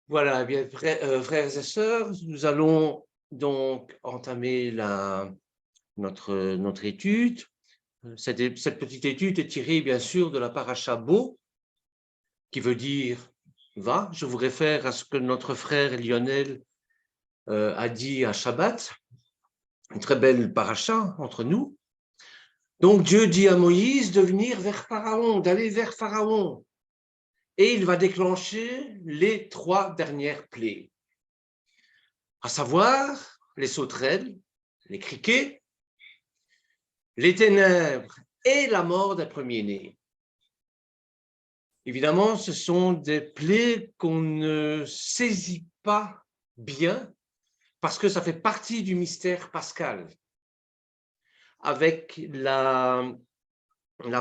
Voilà, eh bien, frères et sœurs, nous allons donc entamer notre étude. Cette petite étude est tirée, bien sûr, de la paracha Bo, qui veut dire va. Je vous réfère à ce que notre frère Lionel a dit à Shabbat, une très belle paracha entre nous. Donc Dieu dit à Moïse de venir vers Pharaon, d'aller vers Pharaon, et il va déclencher les 3 dernières plaies, à savoir les sauterelles, les criquets, les ténèbres et la mort des premiers-nés. Évidemment, ce sont des plaies qu'on ne saisit pas bien parce que ça fait partie du mystère pascal. Avec la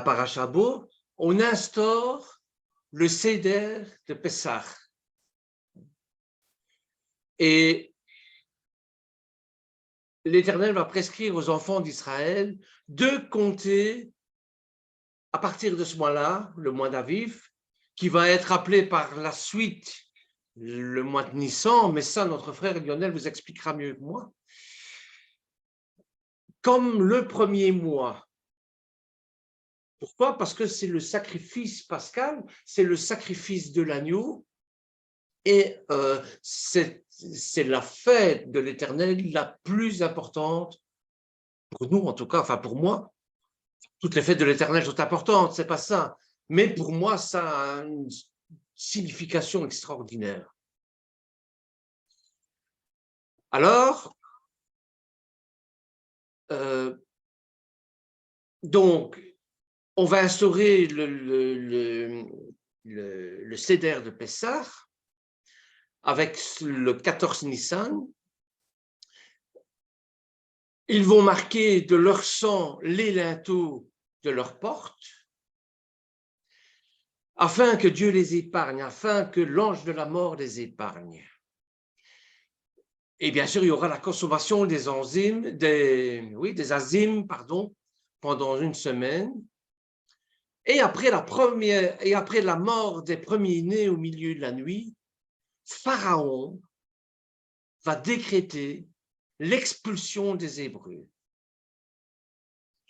paracha Bo, on instaure le Seder de Pessah. Et l'Éternel va prescrire aux enfants d'Israël de compter à partir de ce mois-là, le mois d'Aviv, qui va être appelé par la suite le mois de Nissan, mais ça, notre frère Lionel vous expliquera mieux que moi, comme le premier mois. Pourquoi? Parce que c'est le sacrifice pascal, c'est le sacrifice de l'agneau, et c'est la fête de l'Éternel la plus importante pour nous, en tout cas, enfin pour moi. Toutes les fêtes de l'Éternel sont importantes, c'est pas ça. Mais pour moi, ça a une signification extraordinaire. Alors, donc, on va instaurer le Seder de Pessah avec le 14 Nissan. Ils vont marquer de leur sang les linteaux de leurs portes, afin que Dieu les épargne, afin que l'ange de la mort les épargne. Et bien sûr, il y aura la consommation des enzymes, des azymes, pardon, pendant une semaine. Et après la mort des premiers-nés au milieu de la nuit, Pharaon va décréter l'expulsion des Hébreux,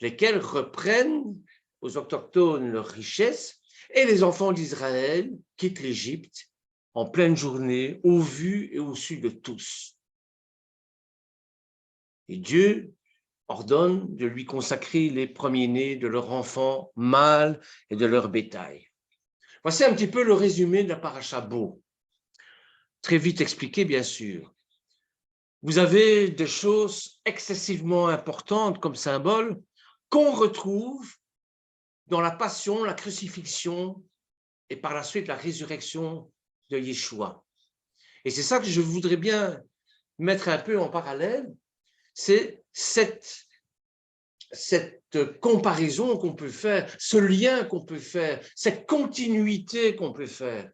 lesquels reprennent aux autochtones leurs richesses, et les enfants d'Israël quittent l'Égypte en pleine journée, au vu et au su de tous. Et Dieu ordonne de lui consacrer les premiers-nés de leurs enfants mâles et de leur bétail. Voici un petit peu le résumé de la paracha Bo. Très vite expliqué, bien sûr. Vous avez des choses excessivement importantes comme symbole qu'on retrouve dans la passion, la crucifixion et par la suite la résurrection de Yeshua. Et c'est ça que je voudrais bien mettre un peu en parallèle, c'est cette comparaison qu'on peut faire, ce lien qu'on peut faire, cette continuité qu'on peut faire.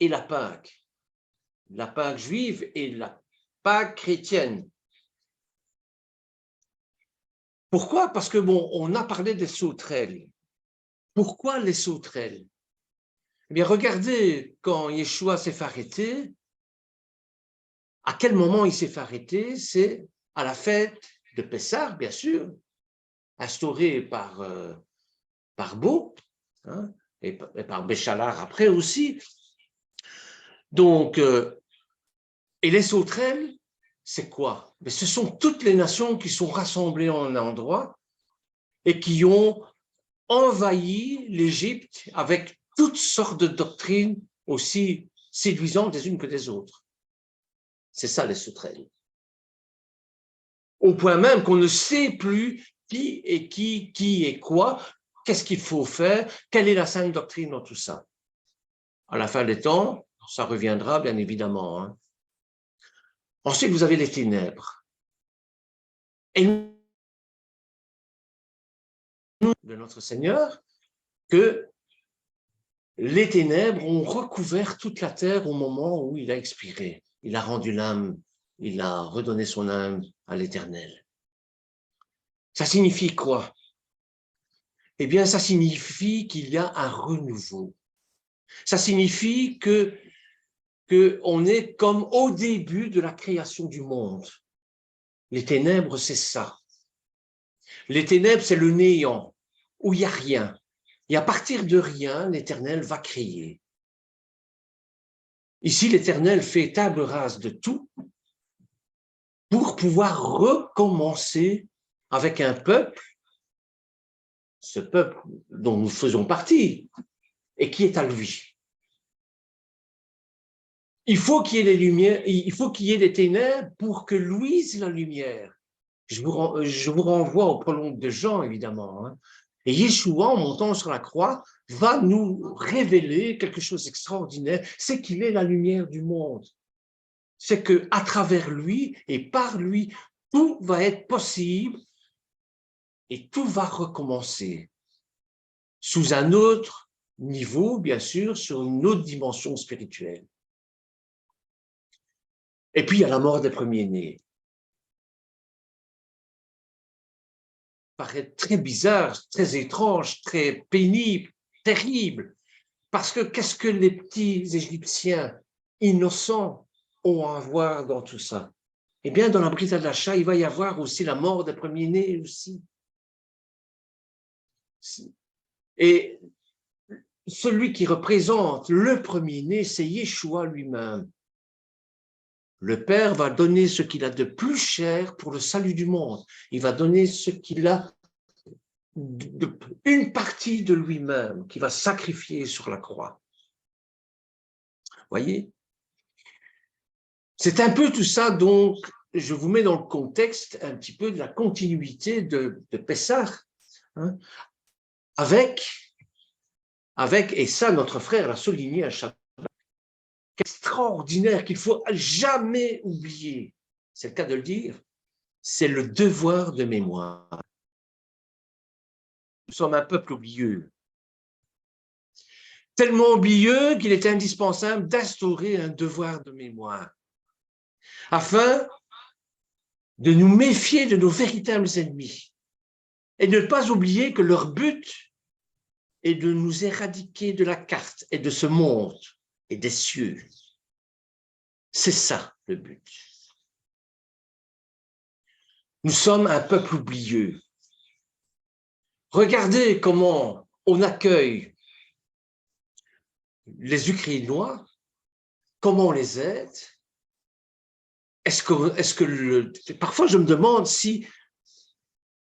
Et la Pâque juive et la Pâque chrétienne. Pourquoi? Parce que bon, on a parlé des sauterelles. Pourquoi les sauterelles? Eh bien, regardez, quand Yeshua s'est fait arrêter, à quel moment il s'est fait arrêter? C'est à la fête de Pessah, bien sûr, instaurée par Bo, hein, et par Béchalar après aussi. Donc, et les sauterelles, c'est quoi? Mais ce sont toutes les nations qui sont rassemblées en un endroit et qui ont envahi l'Égypte avec toutes sortes de doctrines aussi séduisantes les unes que les autres. C'est ça les sauterelles. Au point même qu'on ne sait plus qui est quoi, qu'est-ce qu'il faut faire, quelle est la sainte doctrine dans tout ça. À la fin des temps, ça reviendra bien évidemment. Hein. Ensuite, vous avez les ténèbres. Et de notre Seigneur, que les ténèbres ont recouvert toute la terre au moment où il a expiré. Il a rendu l'âme, il a redonné son âme à l'Éternel. Ça signifie quoi? Eh bien, ça signifie qu'il y a un renouveau. Ça signifie que on est comme au début de la création du monde. Les ténèbres, c'est ça. Les ténèbres, c'est le néant, où il n'y a rien. Et à partir de rien, l'Éternel va créer. Ici, l'Éternel fait table rase de tout pour pouvoir recommencer avec un peuple, ce peuple dont nous faisons partie, et qui est à lui. Il faut qu'il y ait des lumières, il faut qu'il y ait des ténèbres pour que luise la lumière. Je vous renvoie au prologue de Jean, évidemment. Hein. Et Yeshua, en montant sur la croix, va nous révéler quelque chose d'extraordinaire, c'est qu'il est la lumière du monde. C'est qu'à travers lui et par lui, tout va être possible et tout va recommencer sous un autre niveau, bien sûr, sur une autre dimension spirituelle. Et puis, il y a la mort des premiers-nés. Paraît très bizarre, très étrange, très pénible, terrible. Parce que qu'est-ce que les petits Égyptiens innocents ont à voir dans tout ça? Eh bien, dans la Brit Hadasha, il va y avoir aussi la mort des premiers-nés aussi. Et celui qui représente le premier-né, c'est Yeshua lui-même. Le Père va donner ce qu'il a de plus cher pour le salut du monde. Il va donner ce qu'il a, une partie de lui-même, qu'il va sacrifier sur la croix. Voyez? C'est un peu tout ça, donc, je vous mets dans le contexte un petit peu de la continuité de Pessah, hein, avec, et ça, notre frère l'a souligné à chaque fois, extraordinaire qu'il faut jamais oublier, c'est le cas de le dire, c'est le devoir de mémoire. Nous sommes un peuple oublieux, tellement oublieux qu'il est indispensable d'instaurer un devoir de mémoire, afin de nous méfier de nos véritables ennemis et de ne pas oublier que leur but est de nous éradiquer de la carte et de ce monde et des cieux. C'est ça le but. Nous sommes un peuple oublieux. Regardez comment on accueille les Ukrainois, comment on les aide. Parfois je me demande si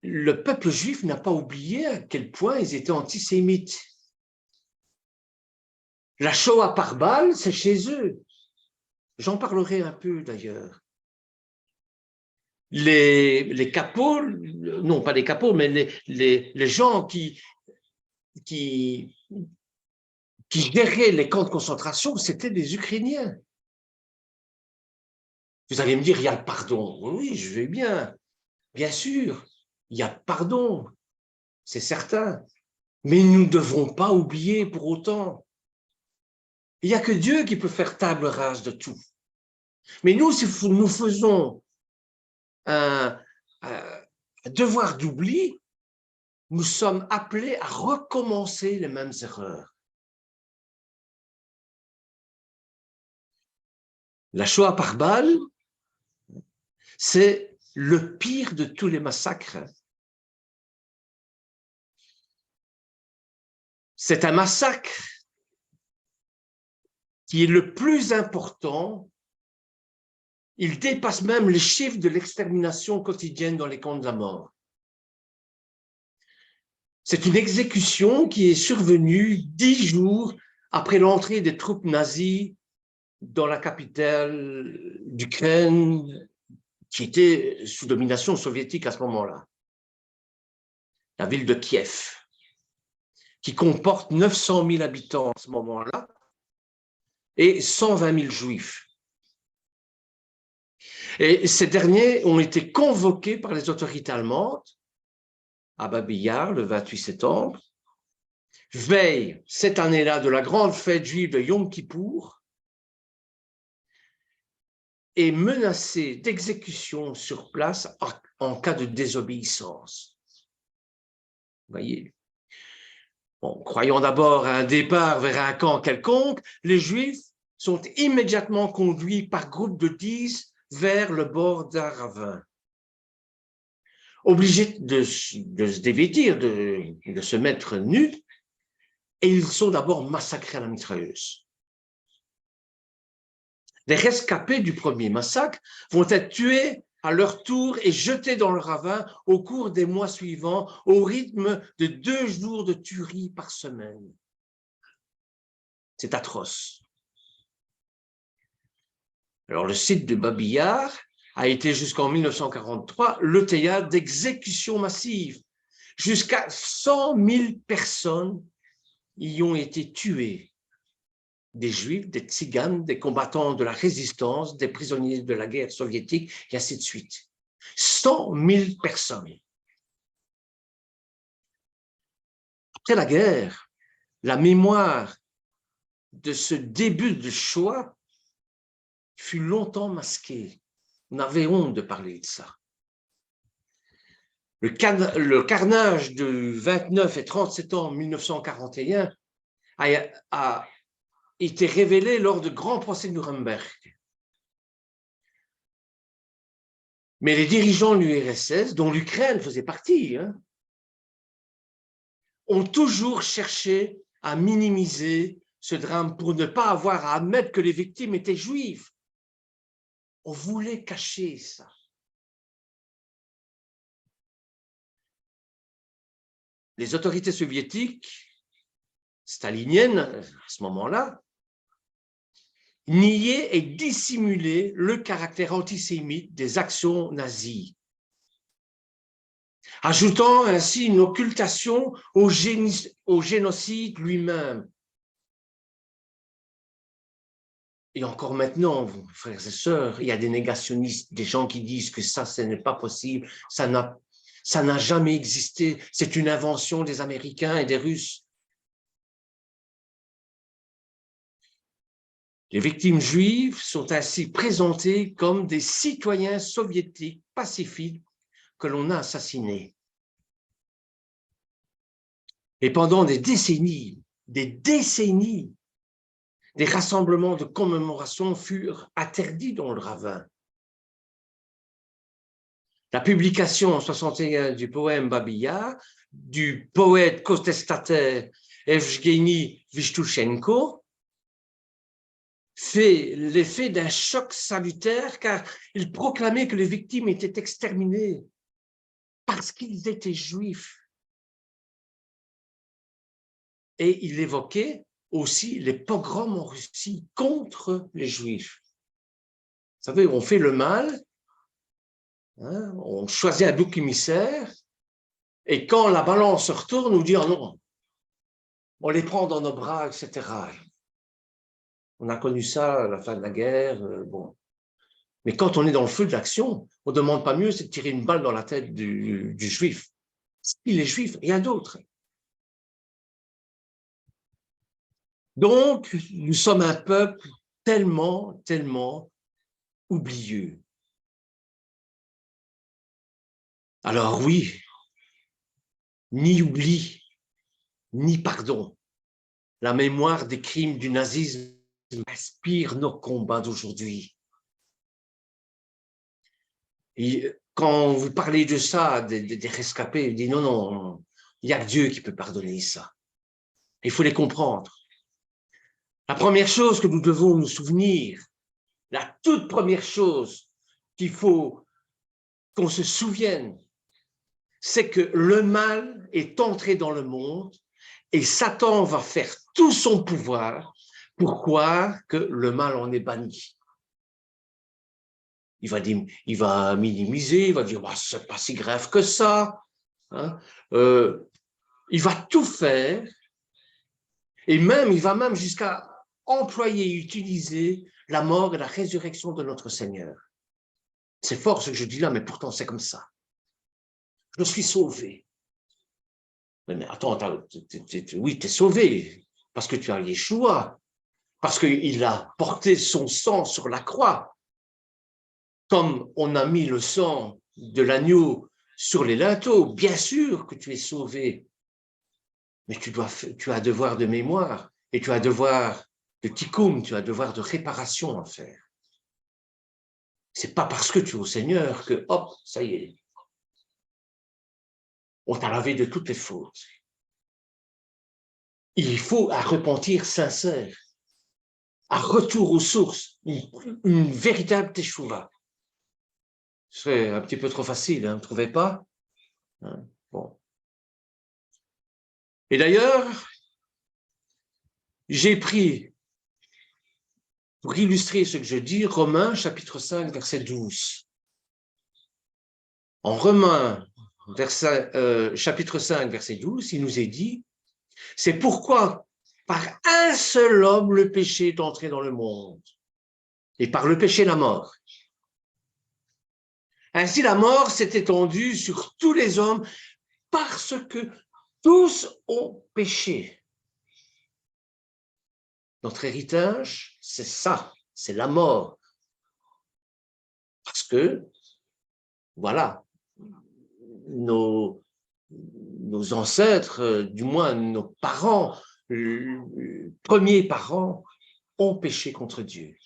le peuple juif n'a pas oublié à quel point ils étaient antisémites. La Shoah par balle, c'est chez eux. J'en parlerai un peu d'ailleurs. Les capots, non pas les capots, mais les gens qui géraient les camps de concentration, c'était des Ukrainiens. Vous allez me dire, il y a le pardon. Oui, je vais bien sûr, il y a le pardon, c'est certain. Mais nous ne devrons pas oublier pour autant. Il n'y a que Dieu qui peut faire table rase de tout. Mais nous, si nous faisons un devoir d'oubli, nous sommes appelés à recommencer les mêmes erreurs. La Shoah par balle, c'est le pire de tous les massacres. C'est un massacre qui est le plus important. Il dépasse même les chiffres de l'extermination quotidienne dans les camps de la mort. C'est une exécution qui est survenue 10 jours après l'entrée des troupes nazies dans la capitale d'Ukraine, qui était sous domination soviétique à ce moment-là, la ville de Kiev, qui comporte 900 000 habitants à ce moment-là et 120 000 juifs. Et ces derniers ont été convoqués par les autorités allemandes à Babi Yar le 28 septembre, veille cette année-là de la grande fête juive de Yom Kippour, et menacés d'exécution sur place en cas de désobéissance. Vous voyez, Bon, croyant d'abord à un départ vers un camp quelconque, les Juifs sont immédiatement conduits par groupes de 10 vers le bord d'un ravin. Obligés de se dévêtir, de se mettre nus, et ils sont d'abord massacrés à la mitrailleuse. Les rescapés du premier massacre vont être tués à leur tour et jetés dans le ravin au cours des mois suivants, au rythme de 2 jours de tuerie par semaine. C'est atroce. Alors, le site de Babi-Yar a été jusqu'en 1943 le théâtre d'exécutions massives. Jusqu'à 100 000 personnes y ont été tuées. Des Juifs, des Tziganes, des combattants de la résistance, des prisonniers de la guerre soviétique, et ainsi de suite. 100 000 personnes. Après la guerre, la mémoire de ce début de Shoah fut longtemps masquée. On avait honte de parler de ça. Le carnage de 29 et 30 septembre 1941 a été révélé lors de grands procès de Nuremberg. Mais les dirigeants de l'URSS, dont l'Ukraine faisait partie, ont toujours cherché à minimiser ce drame pour ne pas avoir à admettre que les victimes étaient juives. On voulait cacher ça. Les autorités soviétiques, staliniennes à ce moment-là, niaient et dissimulaient le caractère antisémite des actions nazies, ajoutant ainsi une occultation au génocide lui-même. Et encore maintenant, frères et sœurs, il y a des négationnistes, des gens qui disent que ça, ce n'est pas possible, ça n'a jamais existé, c'est une invention des Américains et des Russes. Les victimes juives sont ainsi présentées comme des citoyens soviétiques pacifiques que l'on a assassinés. Et pendant des décennies, des rassemblements de commémoration furent interdits dans le ravin. La publication en 61 du poème Babi-Yar du poète contestataire Evgeny Vishtushenko fait l'effet d'un choc salutaire car il proclamait que les victimes étaient exterminées parce qu'ils étaient juifs. Et il évoquait aussi les pogroms en Russie contre les juifs. Vous savez, on fait le mal, on choisit un bouc émissaire, et quand la balance se retourne, on dit oh non, on les prend dans nos bras, etc. On a connu ça à la fin de la guerre, bon. Mais quand on est dans le feu de l'action, on ne demande pas mieux, c'est de tirer une balle dans la tête du juif. Il est juif, rien d'autre. Donc, nous sommes un peuple tellement oublieux. Alors oui, ni oubli, ni pardon. La mémoire des crimes du nazisme inspire nos combats d'aujourd'hui. Et quand vous parlez de ça, des rescapés, vous dites non, non, il n'y a que Dieu qui peut pardonner ça. Il faut les comprendre. La première chose que nous devons nous souvenir, la toute première chose qu'il faut qu'on se souvienne, c'est que le mal est entré dans le monde et Satan va faire tout son pouvoir pour croire que le mal en est banni. Il va minimiser, il va dire bah, c'est pas si grave que ça. Il va tout faire et il va même jusqu'à employer et utiliser la mort et la résurrection de notre Seigneur. C'est fort ce que je dis là, mais pourtant c'est comme ça. Je suis sauvé. Mais attends, oui, tu es sauvé parce que tu as Yeshua, parce qu'il a porté son sang sur la croix. Comme on a mis le sang de l'agneau sur les linteaux, bien sûr que tu es sauvé. mais tu as un devoir de mémoire et tu as un devoir de tikkun, tu as un devoir de réparation à faire. C'est pas parce que tu es au Seigneur que, hop, ça y est, on t'a lavé de toutes les fautes. Il faut un repentir sincère, un retour aux sources, une véritable teshuva. Ce serait un petit peu trop facile, hein, vous ne trouvez pas? Bon. Et d'ailleurs, j'ai pris, pour illustrer ce que je dis, Romains chapitre 5, verset 12. En Romains chapitre 5, verset 12, il nous est dit, c'est pourquoi par un seul homme le péché est entré dans le monde, et par le péché la mort. Ainsi la mort s'est étendue sur tous les hommes parce que tous ont péché. Notre héritage, c'est ça, c'est la mort. Parce que, voilà, nos ancêtres, du moins nos parents, premiers parents, ont péché contre Dieu.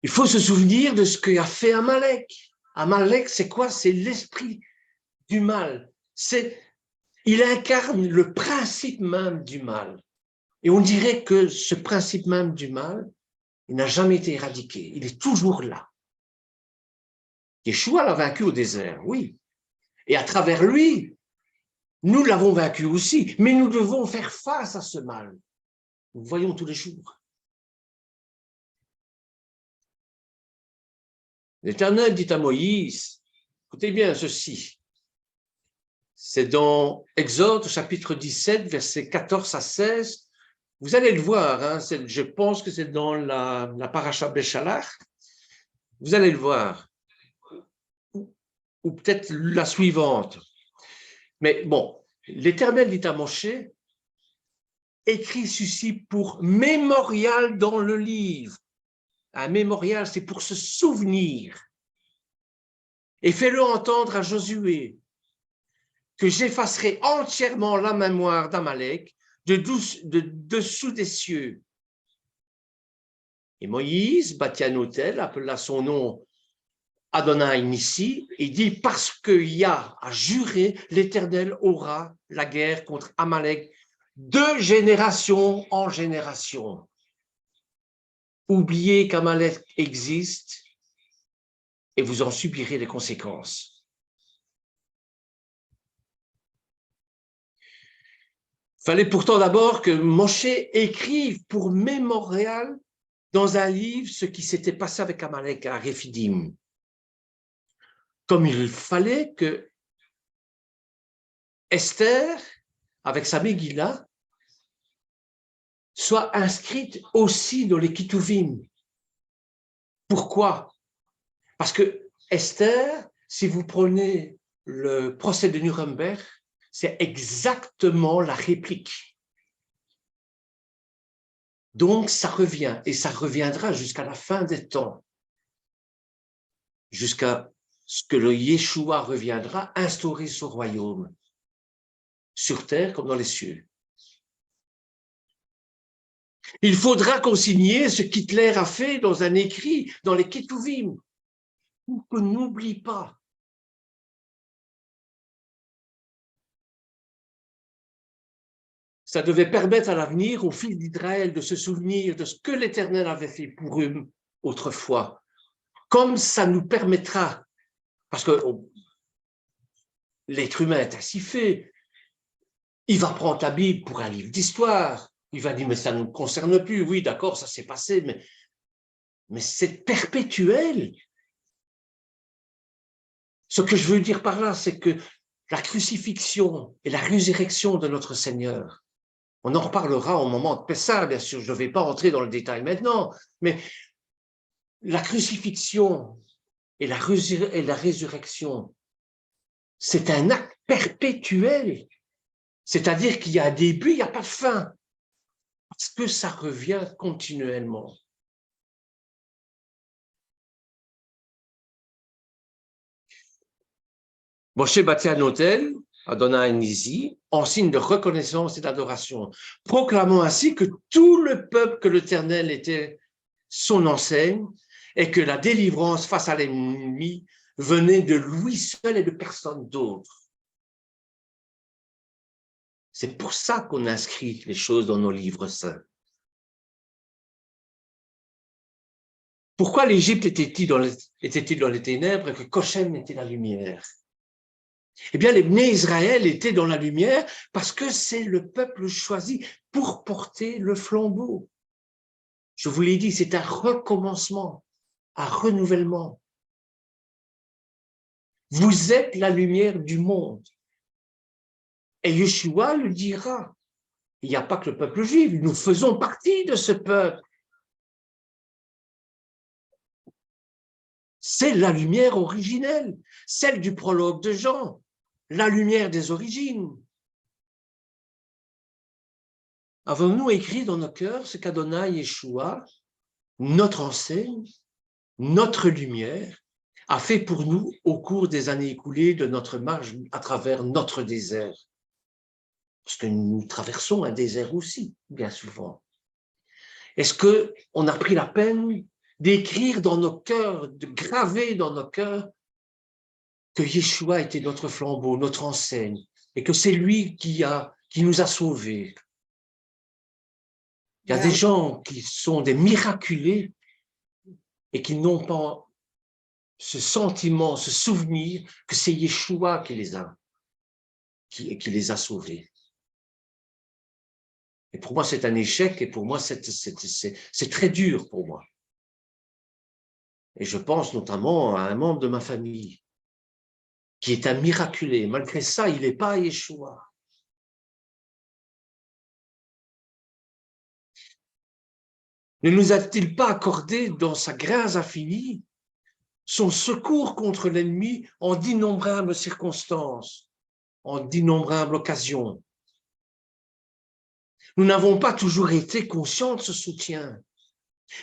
Il faut se souvenir de ce qu'a fait Amalek. Amalek, c'est quoi? C'est l'esprit du mal. Il incarne le principe même du mal. Et on dirait que ce principe même du mal, il n'a jamais été éradiqué. Il est toujours là. Yeshua l'a vaincu au désert, oui. Et à travers lui, nous l'avons vaincu aussi. Mais nous devons faire face à ce mal. Nous le voyons tous les jours. L'Éternel dit à Moïse, écoutez bien ceci, c'est dans Exode chapitre 17, versets 14 à 16, vous allez le voir, hein, je pense que c'est dans la paracha Béchalach, vous allez le voir, ou peut-être la suivante. Mais bon, l'Éternel dit à Moshe, écris ceci pour mémorial dans le livre. Un mémorial, c'est pour se souvenir. Et fais-le entendre à Josué, que j'effacerai entièrement la mémoire d'Amalek de dessous des cieux. Et Moïse bâtit un autel, appela son nom Adonai Nissi, et dit, parce qu'il y a à jurer, l'Éternel aura la guerre contre Amalek de génération en génération. Oubliez qu'Amalek existe et vous en subirez les conséquences. Il fallait pourtant d'abord que Moshe écrive pour mémorial dans un livre ce qui s'était passé avec Amalek à Réphidim. Comme il fallait que Esther, avec sa Megillah, soit inscrite aussi dans les Ketuvim. Pourquoi? Parce que Esther, si vous prenez le procès de Nuremberg, c'est exactement la réplique. Donc, ça revient, et ça reviendra jusqu'à la fin des temps, jusqu'à ce que le Yeshua reviendra instaurer son royaume, sur terre comme dans les cieux. Il faudra consigner ce qu'Hitler a fait dans un écrit, dans les Ketuvim, pour qu'on n'oublie pas. Ça devait permettre à l'avenir aux fils d'Israël de se souvenir de ce que l'Éternel avait fait pour eux autrefois. Comme ça nous permettra, parce que l'être humain est ainsi fait, il va prendre la Bible pour un livre d'histoire, il va dire, mais ça ne nous concerne plus, oui, d'accord, ça s'est passé, mais c'est perpétuel. Ce que je veux dire par là, c'est que la crucifixion et la résurrection de notre Seigneur, on en reparlera au moment de Pessah, bien sûr, je ne vais pas entrer dans le détail maintenant, mais la crucifixion et la résurrection, c'est un acte perpétuel. C'est-à-dire qu'il y a un début, il n'y a pas de fin. Parce que ça revient continuellement. Moshe bâtit un autel, Adonai Nisi, en signe de reconnaissance et d'adoration, proclamant ainsi que tout le peuple, que l'Éternel était son enseigne et que la délivrance face à l'ennemi venait de lui seul et de personne d'autre. C'est pour ça qu'on inscrit les choses dans nos livres saints. Pourquoi l'Égypte était-il dans les ténèbres et que Goshen était la lumière? Eh bien, les Bnei Israël étaient dans la lumière parce que c'est le peuple choisi pour porter le flambeau. Je vous l'ai dit, c'est un recommencement, un renouvellement. Vous êtes la lumière du monde. Et Yeshua le dira. Il n'y a pas que le peuple juif, nous faisons partie de ce peuple. C'est la lumière originelle, celle du prologue de Jean, la lumière des origines. Avons-nous écrit dans nos cœurs ce qu'Adonai Yeshua, notre enseigne, notre lumière, a fait pour nous au cours des années écoulées de notre marche à travers notre désert? Parce que nous traversons un désert aussi, bien souvent. Est-ce qu'on a pris la peine d'écrire dans nos cœurs, de graver dans nos cœurs que Yeshua était notre flambeau, notre enseigne, et que c'est lui qui nous a sauvés? Il y a des gens qui sont des miraculés et qui n'ont pas ce sentiment, ce souvenir que c'est Yeshua qui les a sauvés. Et pour moi, c'est un échec et pour moi, c'est très dur pour moi. Et je pense notamment à un membre de ma famille qui est un miraculé. Malgré ça, il n'est pas Yeshua. Ne nous a-t-il pas accordé dans sa grâce infinie son secours contre l'ennemi en d'innombrables circonstances, en d'innombrables occasions? Nous n'avons pas toujours été conscients de ce soutien.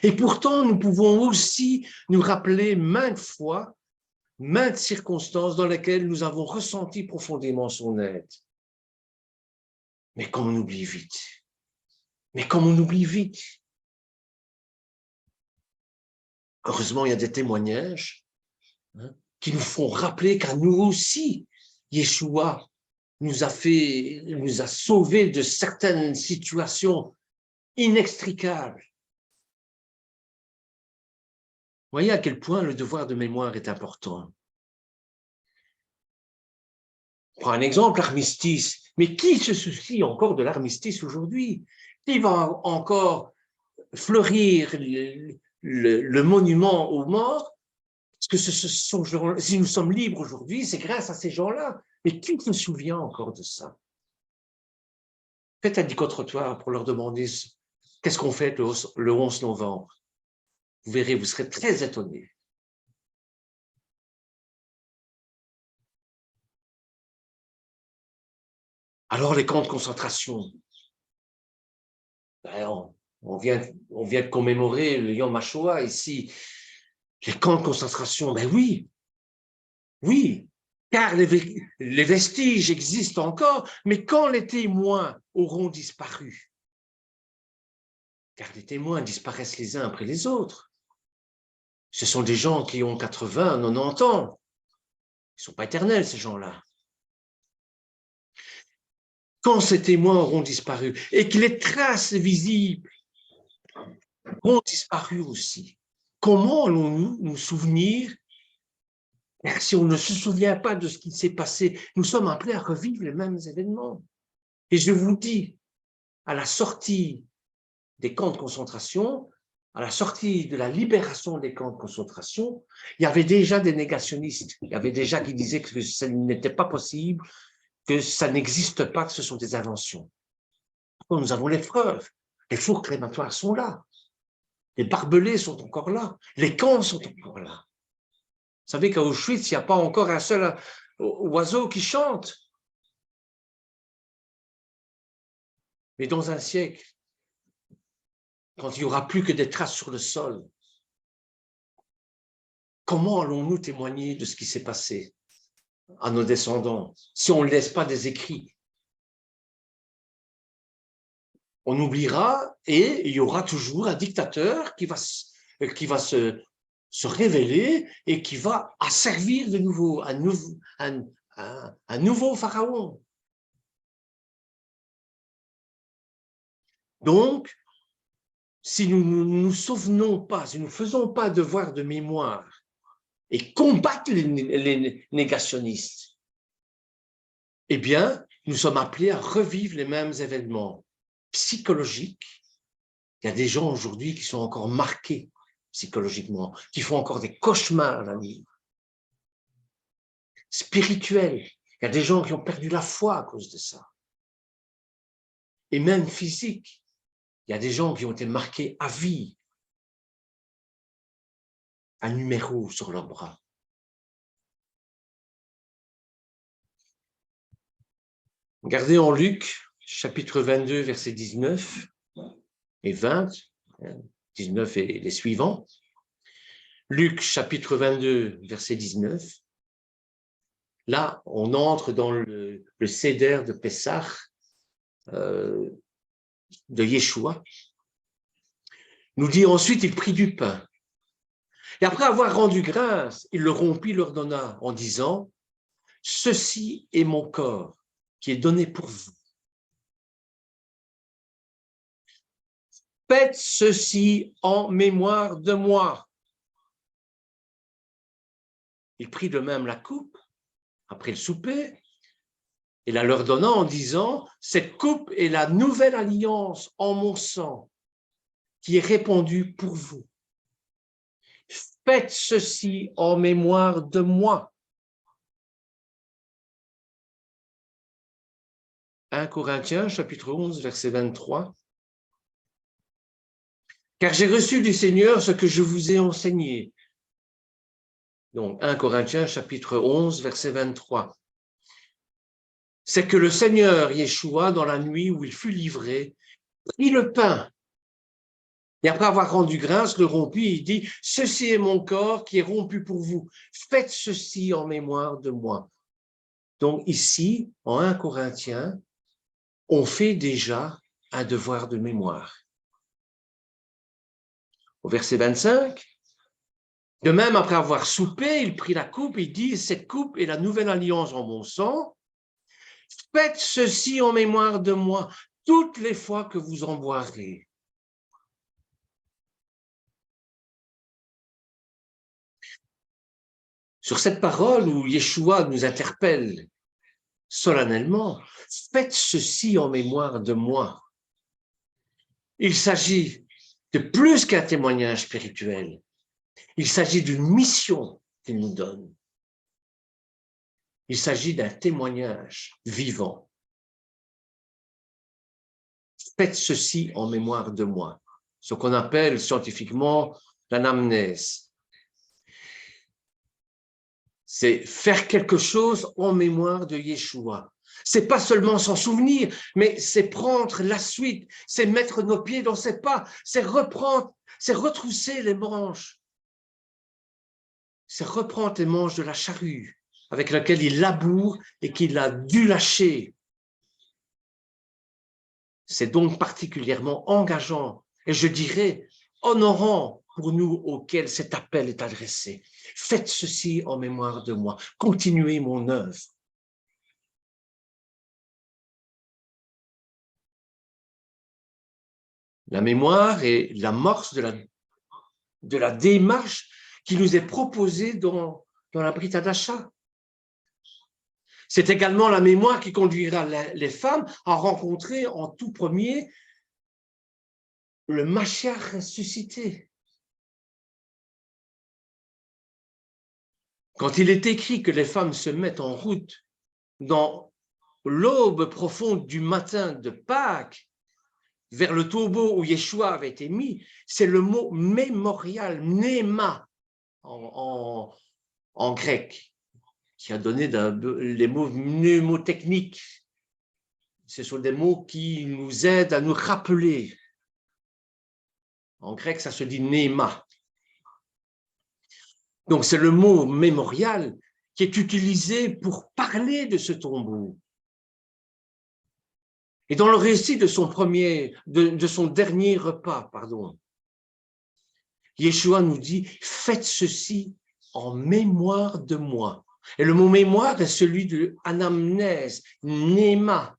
Et pourtant, nous pouvons aussi nous rappeler maintes fois, maintes circonstances dans lesquelles nous avons ressenti profondément son aide. Mais comme on oublie vite. Mais comme on oublie vite. Heureusement, il y a des témoignages qui nous font rappeler qu'à nous aussi, Yeshua nous a sauvés de certaines situations inextricables. Voyez à quel point le devoir de mémoire est important. On prend un exemple, l'armistice. Mais qui se soucie encore de l'armistice aujourd'hui? Qui va encore fleurir le monument aux morts? Parce que si nous sommes libres aujourd'hui, c'est grâce à ces gens-là. Mais qui se souvient encore de ça? Faites un dico-trottoir pour leur demander qu'est-ce qu'on fait le 11 novembre. Vous verrez, vous serez très étonnés. Alors, les camps de concentration. Ben, on vient de commémorer le Yom HaShoah ici. Les camps de concentration, ben oui, car les vestiges existent encore, mais quand les témoins auront disparu, car les témoins disparaissent les uns après les autres, ce sont des gens qui ont 80, 90 ans, ils ne sont pas éternels ces gens-là. Quand ces témoins auront disparu et que les traces visibles ont disparu aussi, comment allons-nous nous souvenir? Car si on ne se souvient pas de ce qui s'est passé, nous sommes appelés à revivre les mêmes événements. Et je vous dis, à la sortie des camps de concentration, à la sortie de la libération des camps de concentration, il y avait déjà des négationnistes. Il y avait déjà qui disaient que ce n'était pas possible, que ça n'existe pas, que ce sont des inventions. Nous avons les preuves. Les fours crématoires sont là. Les barbelés sont encore là. Les camps sont encore là. Vous savez qu'à Auschwitz, il n'y a pas encore un seul oiseau qui chante. Mais dans un siècle, quand il n'y aura plus que des traces sur le sol, comment allons-nous témoigner de ce qui s'est passé? à nos descendants si on ne laisse pas des écrits. On oubliera et il y aura toujours un dictateur qui va se révéler et qui va asservir de nouveau un nouveau pharaon. Donc, si nous ne nous souvenons pas, si nous ne faisons pas devoir de mémoire et combattre les négationnistes, eh bien, nous sommes appelés à revivre les mêmes événements psychologiques. Il y a des gens aujourd'hui qui sont encore marqués psychologiquement, qui font encore des cauchemars la nuit. Spirituels, il y a des gens qui ont perdu la foi à cause de ça. Et même physique, il y a des gens qui ont été marqués à vie, un numéro sur leur bras. Regardez en Luc, chapitre 22, versets 19 et 20, 19 et les suivants. Luc, chapitre 22, verset 19. Là, on entre dans le Seder de Pessah de Yeshua. Nous dit ensuite, il prit du pain. Et après avoir rendu grâce, il le rompit, leur donna en disant, « Ceci est mon corps qui est donné pour vous. Faites ceci en mémoire de moi. » Il prit de même la coupe après le souper et la leur donna en disant, « Cette coupe est la nouvelle alliance en mon sang qui est répandue pour vous. Faites ceci en mémoire de moi. » 1 Corinthiens, chapitre 11, verset 23. « Car j'ai reçu du Seigneur ce que je vous ai enseigné. » Donc 1 Corinthiens, chapitre 11, verset 23. « C'est que le Seigneur Yeshua, dans la nuit où il fut livré, prit le pain. Et après avoir rendu grâce, le rompit, il dit, « Ceci est mon corps qui est rompu pour vous. Faites ceci en mémoire de moi. » Donc ici, en 1 Corinthiens, on fait déjà un devoir de mémoire. Au verset 25, de même, après avoir soupé, il prit la coupe, il dit, « Cette coupe est la nouvelle alliance en mon sang. Faites ceci en mémoire de moi toutes les fois que vous en boirez. » Sur cette parole où Yeshua nous interpelle solennellement, « Faites ceci en mémoire de moi », il s'agit de plus qu'un témoignage spirituel. Il s'agit d'une mission qu'il nous donne. Il s'agit d'un témoignage vivant. Faites ceci en mémoire de moi, ce qu'on appelle scientifiquement l'anamnèse. C'est faire quelque chose en mémoire de Yeshua. C'est pas seulement s'en souvenir, mais c'est prendre la suite, c'est mettre nos pieds dans ses pas, c'est reprendre, c'est retrousser les manches. C'est reprendre les manches de la charrue avec laquelle il laboure et qu'il a dû lâcher. C'est donc particulièrement engageant et je dirais honorant pour nous auxquels cet appel est adressé. Faites ceci en mémoire de moi. Continuez mon œuvre. La mémoire est l'amorce de la démarche qui nous est proposée dans la Brit Hadasha. C'est également la mémoire qui conduira les femmes à rencontrer en tout premier le Mashiach ressuscité. Quand il est écrit que les femmes se mettent en route dans l'aube profonde du matin de Pâques, vers le tombeau où Yeshua avait été mis, c'est le mot mémorial, mnéma en grec, qui a donné les mots mnémotechniques. Ce sont des mots qui nous aident à nous rappeler. En grec, ça se dit mnéma. Donc, c'est le mot mémorial qui est utilisé pour parler de ce tombeau. Et dans le récit de son dernier repas, Yeshua nous dit, faites ceci en mémoire de moi. Et le mot mémoire est celui de anamnèse, néma.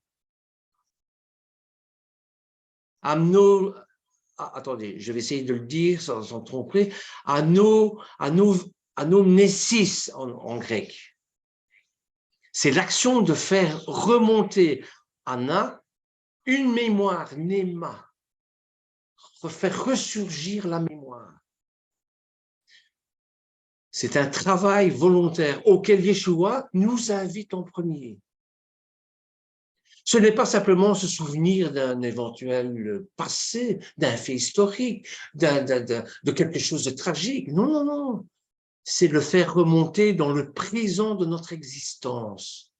Attendez, je vais essayer de le dire sans tromper. Anomnesis en grec. C'est l'action de faire remonter ana, une mémoire, néma, faire ressurgir la mémoire. C'est un travail volontaire auquel Yeshua nous invite en premier. Ce n'est pas simplement se souvenir d'un éventuel passé, d'un fait historique, de quelque chose de tragique. Non, non, non. C'est le faire remonter dans le présent de notre existence.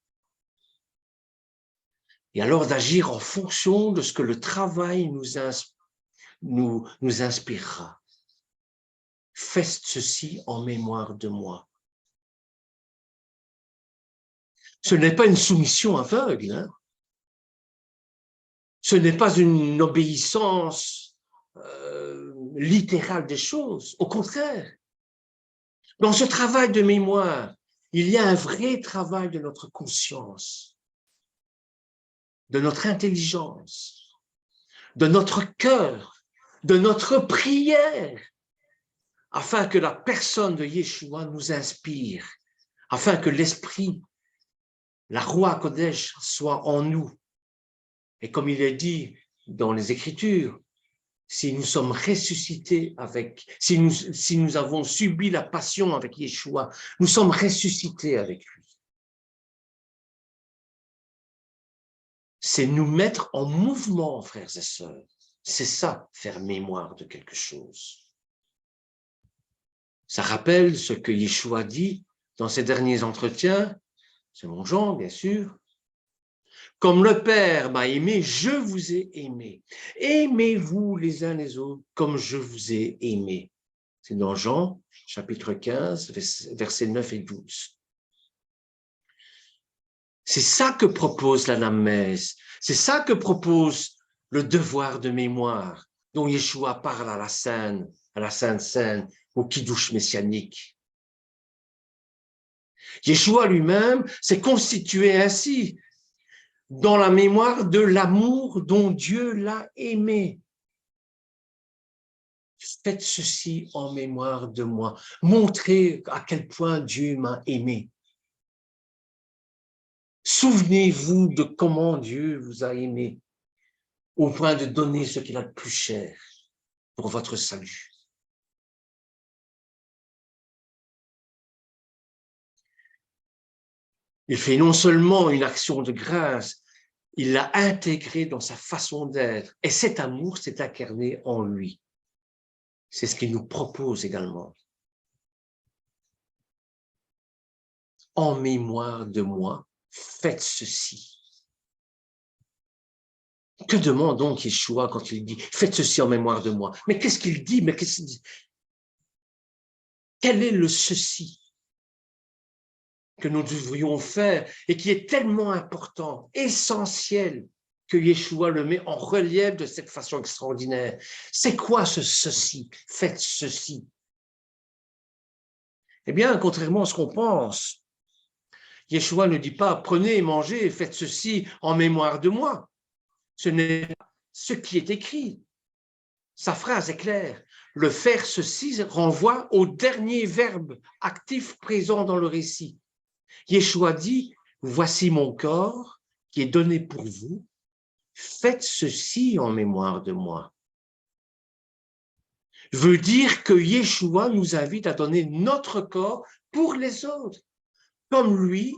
Et alors d'agir en fonction de ce que le travail nous inspirera. Faites ceci en mémoire de moi. Ce n'est pas une soumission aveugle, hein. Ce n'est pas une obéissance littérale des choses. Au contraire, dans ce travail de mémoire, il y a un vrai travail de notre conscience, de notre intelligence, de notre cœur, de notre prière, afin que la personne de Yeshua nous inspire, afin que l'esprit, la Roi Kodesh, soit en nous. Et comme il est dit dans les Écritures, si nous sommes ressuscités si nous avons subi la passion avec Yeshua, nous sommes ressuscités avec lui. C'est nous mettre en mouvement, frères et sœurs. C'est ça, faire mémoire de quelque chose. Ça rappelle ce que Yeshua dit dans ses derniers entretiens, c'est mon Jean, bien sûr. Comme le Père m'a aimé, je vous ai aimé. Aimez-vous les uns les autres comme je vous ai aimé. C'est dans Jean, chapitre 15, versets 9 et 12. C'est ça que propose l'anamnèse. C'est ça que propose le devoir de mémoire dont Yeshua parle à la Sainte Seine, au Kiddush messianique. Yeshua lui-même s'est constitué ainsi, dans la mémoire de l'amour dont Dieu l'a aimé. Faites ceci en mémoire de moi. Montrez à quel point Dieu m'a aimé. Souvenez-vous de comment Dieu vous a aimé, au point de donner ce qu'il a de plus cher pour votre salut. Il fait non seulement une action de grâce, il l'a intégré dans sa façon d'être. Et cet amour s'est incarné en lui. C'est ce qu'il nous propose également. En mémoire de moi, faites ceci. Que demande donc Yeshua quand il dit « faites ceci en mémoire de moi » ? Mais qu'est-ce qu'il dit ? Quel est le ceci que nous devrions faire et qui est tellement important, essentiel, que Yeshua le met en relief de cette façon extraordinaire? C'est quoi ce ceci? Faites ceci. Eh bien, contrairement à ce qu'on pense, Yeshua ne dit pas « prenez et mangez et faites ceci en mémoire de moi ». Ce n'est pas ce qui est écrit. Sa phrase est claire. Le faire ceci renvoie au dernier verbe actif présent dans le récit. Yeshua dit, voici mon corps qui est donné pour vous. Faites ceci en mémoire de moi. Veut dire que Yeshua nous invite à donner notre corps pour les autres. Comme lui,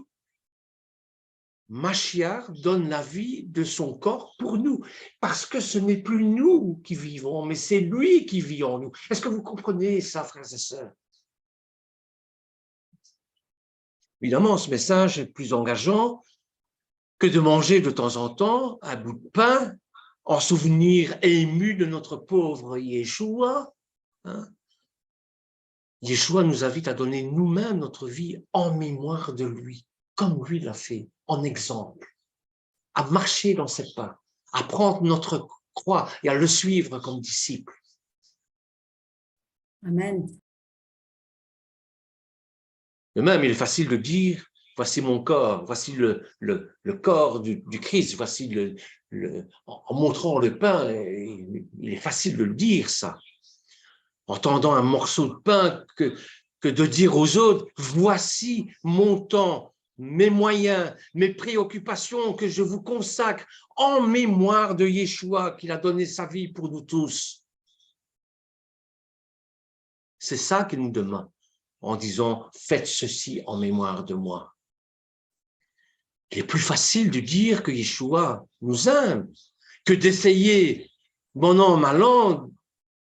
Machiar donne la vie de son corps pour nous, parce que ce n'est plus nous qui vivons, mais c'est lui qui vit en nous. Est-ce que vous comprenez ça, frères et sœurs? Évidemment, ce message est plus engageant que de manger de temps en temps un bout de pain en souvenir ému de notre pauvre Yeshua. Hein? Yeshua nous invite à donner nous-mêmes notre vie en mémoire de lui, comme lui l'a fait, en exemple, à marcher dans ses pas, à prendre notre croix et à le suivre comme disciple. Amen. De même, il est facile de dire, voici mon corps, voici le corps du Christ, voici en montrant le pain, il est facile de le dire, ça. En tendant un morceau de pain que de dire aux autres, voici mon temps, mes moyens, mes préoccupations que je vous consacre en mémoire de Yeshua qu'il a donné sa vie pour nous tous. C'est ça qu'il nous demande en disant, faites ceci en mémoire de moi. Il est plus facile de dire que Yeshua nous aime que d'essayer, bon an, mal an,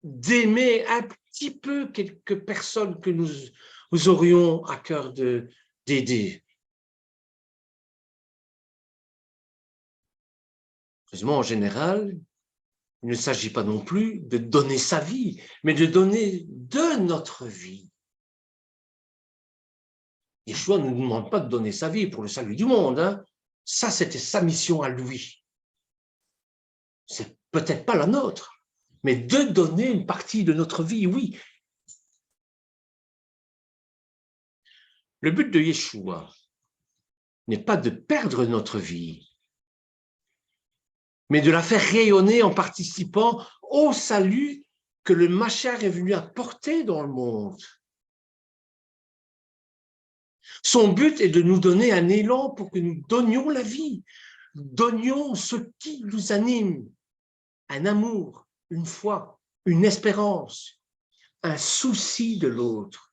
d'aimer un petit peu quelques personnes que nous aurions à cœur d'aider. Heureusement, en général, il ne s'agit pas non plus de donner sa vie, mais de donner de notre vie. Yeshua ne nous demande pas de donner sa vie pour le salut du monde. Hein. Ça, c'était sa mission à lui. C'est peut-être pas la nôtre, mais de donner une partie de notre vie, oui. Le but de Yeshua n'est pas de perdre notre vie, mais de la faire rayonner en participant au salut que le Mashiach est venu apporter dans le monde. Son but est de nous donner un élan pour que nous donnions la vie, donnions ce qui nous anime, un amour, une foi, une espérance, un souci de l'autre,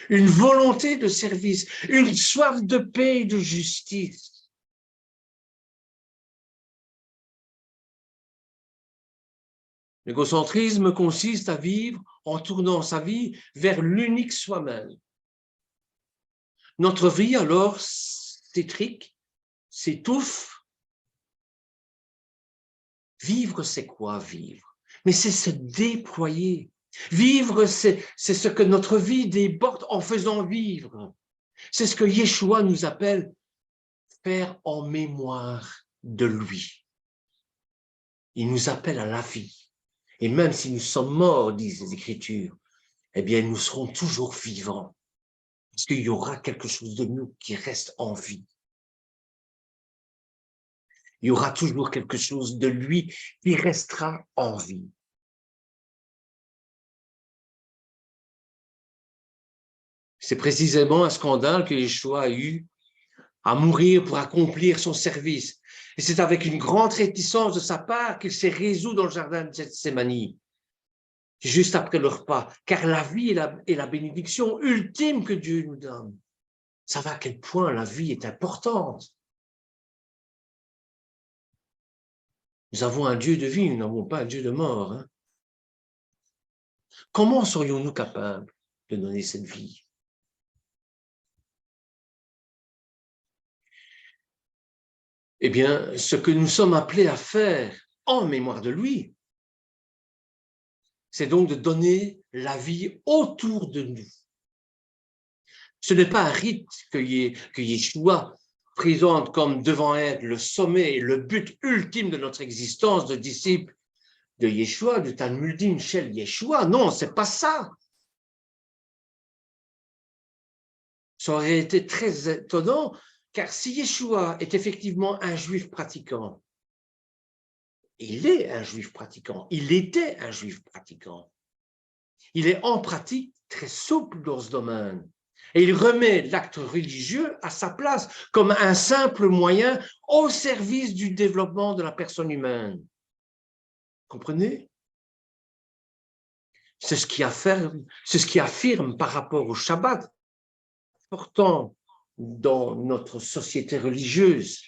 une volonté de service, une soif de paix et de justice. L'égocentrisme consiste à vivre en tournant sa vie vers l'unique soi-même. Notre vie, alors, s'étrique, s'étouffe. Vivre, c'est quoi vivre? Mais c'est se déployer. Vivre, c'est ce que notre vie déborde en faisant vivre. C'est ce que Yeshua nous appelle faire en mémoire de lui. Il nous appelle à la vie. Et même si nous sommes morts, disent les Écritures, eh bien, nous serons toujours vivants. Parce qu'il y aura quelque chose de nous qui reste en vie. Il y aura toujours quelque chose de lui qui restera en vie. C'est précisément un scandale que Yeshua a eu à mourir pour accomplir son service. Et c'est avec une grande réticence de sa part qu'il s'est résolu dans le jardin de Gethsémani, juste après le repas, car la vie est la bénédiction ultime que Dieu nous donne. Ça va à quel point la vie est importante. Nous avons un Dieu de vie, nous n'avons pas un Dieu de mort. Hein. Comment serions-nous capables de donner cette vie? Eh bien, ce que nous sommes appelés à faire en mémoire de lui, c'est donc de donner la vie autour de nous. Ce n'est pas un rite que Yeshua présente comme devant être le sommet et le but ultime de notre existence de disciple de Yeshua, de Talmudim Shel Yeshua. Non, c'est pas ça. Ça aurait été très étonnant, car si Yeshua est effectivement un juif pratiquant, il est un juif pratiquant, il était un juif pratiquant. Il est en pratique très souple dans ce domaine. Et il remet l'acte religieux à sa place comme un simple moyen au service du développement de la personne humaine. Comprenez? C'est ce qui affirme par rapport au Shabbat, important dans notre société religieuse.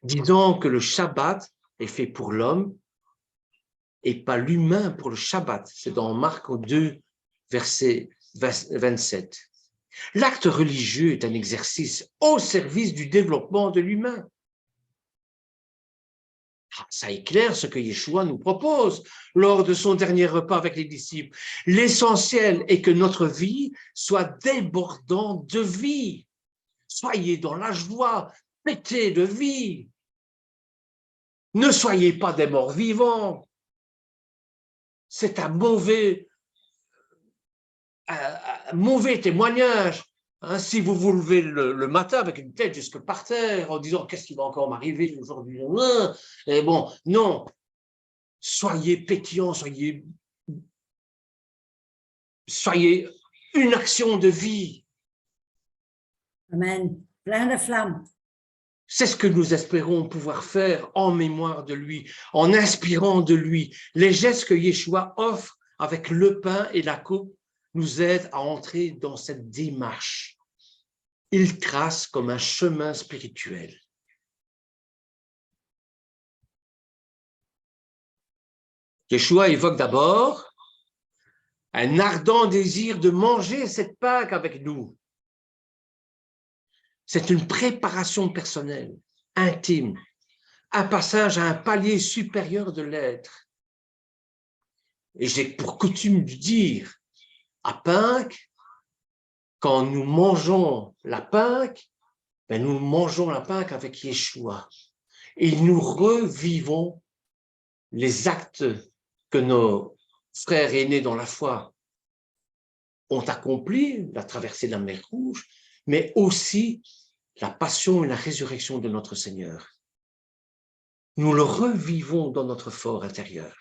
Disons que le Shabbat est fait pour l'homme et pas l'humain pour le Shabbat. C'est dans Marc 2, verset 27. L'acte religieux est un exercice au service du développement de l'humain. Ça éclaire ce que Yeshua nous propose lors de son dernier repas avec les disciples. L'essentiel est que notre vie soit débordante de vie. Soyez dans la joie, pétez de vie. Ne soyez pas des morts vivants. C'est un mauvais témoignage. Hein, si vous vous levez le matin avec une tête jusque par terre en disant qu'est-ce qui va encore m'arriver aujourd'hui, et bon, non, soyez pétillants, soyez une action de vie. Amen. Plein de flammes. C'est ce que nous espérons pouvoir faire en mémoire de lui, en inspirant de lui. Les gestes que Yeshua offre avec le pain et la coupe nous aident à entrer dans cette démarche. Il trace comme un chemin spirituel. Yeshua évoque d'abord un ardent désir de manger cette Pâque avec nous. C'est une préparation personnelle, intime, un passage à un palier supérieur de l'être. Et j'ai pour coutume de dire, à Pâques, quand nous mangeons la Pâque, ben nous mangeons la Pâque avec Yeshua. Et nous revivons les actes que nos frères aînés dans la foi ont accomplis, la traversée de la mer Rouge, mais aussi la passion et la résurrection de notre Seigneur. Nous le revivons dans notre fort intérieur.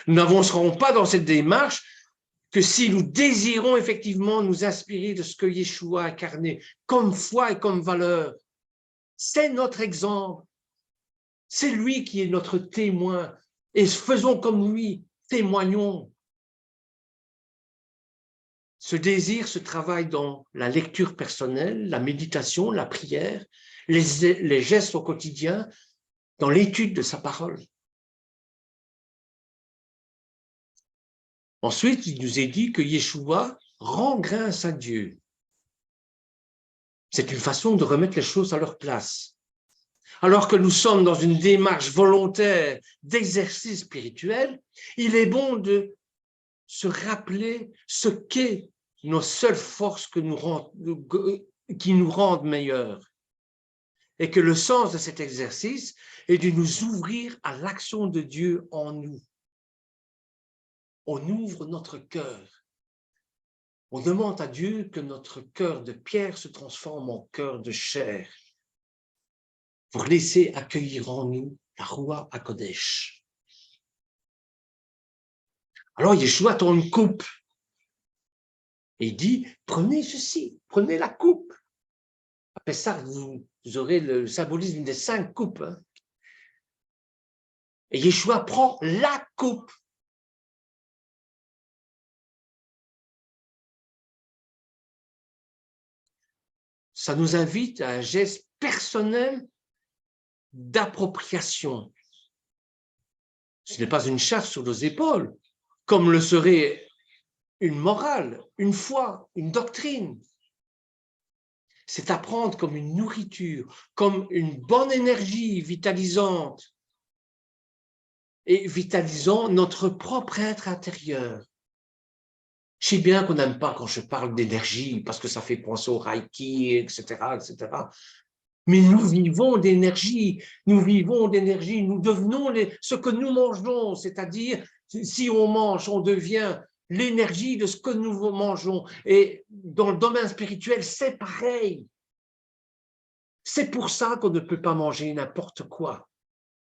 Nous n'avancerons pas dans cette démarche que si nous désirons effectivement nous inspirer de ce que Yeshua a incarné comme foi et comme valeur. C'est notre exemple. C'est lui qui est notre témoin. Et faisons comme lui, témoignons. Ce désir se travaille dans la lecture personnelle, la méditation, la prière, les gestes au quotidien, dans l'étude de sa parole. Ensuite, il nous est dit que Yeshua rend grâce à Dieu. C'est une façon de remettre les choses à leur place. Alors que nous sommes dans une démarche volontaire d'exercice spirituel, il est bon de se rappeler ce qu'est nos seules forces qui nous rendent meilleurs. Et que le sens de cet exercice est de nous ouvrir à l'action de Dieu en nous. On ouvre notre cœur. On demande à Dieu que notre cœur de pierre se transforme en cœur de chair pour laisser accueillir en nous la Roua HaKodesh. Alors Yeshua tend une coupe et il dit, prenez ceci, prenez la coupe. Après ça, vous aurez le symbolisme des 5 coupes. Hein. Et Yeshua prend la coupe. Ça nous invite à un geste personnel d'appropriation. Ce n'est pas une charge sur nos épaules, comme le serait une morale, une foi, une doctrine. C'est à prendre comme une nourriture, comme une bonne énergie vitalisante et vitalisant notre propre être intérieur. Je sais bien qu'on n'aime pas quand je parle d'énergie parce que ça fait penser au Reiki, etc., etc. Mais nous vivons d'énergie, nous devenons ce que nous mangeons, c'est-à-dire si on mange, on devient l'énergie de ce que nous mangeons. Et dans le domaine spirituel, c'est pareil. C'est pour ça qu'on ne peut pas manger n'importe quoi.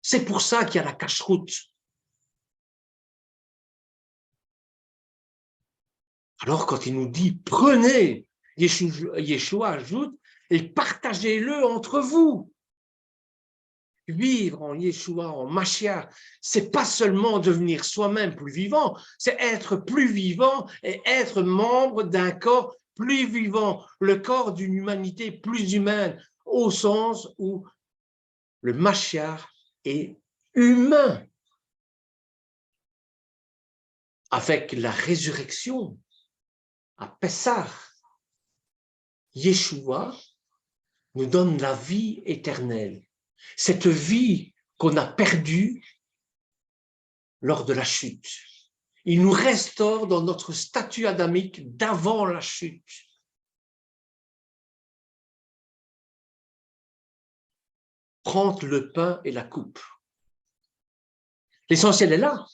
C'est pour ça qu'il y a la cache-route. Alors quand il nous dit « prenez », Yeshua ajoute « et partagez-le entre vous ». Vivre en Yeshua, en Mashiach, c'est pas seulement devenir soi-même plus vivant, c'est être plus vivant et être membre d'un corps plus vivant, le corps d'une humanité plus humaine, au sens où le Mashiach est humain. Avec la résurrection à Pessah, Yeshua nous donne la vie éternelle. Cette vie qu'on a perdue lors de la chute. Il nous restaure dans notre statut adamique d'avant la chute. Prendre le pain et la coupe. L'essentiel est là.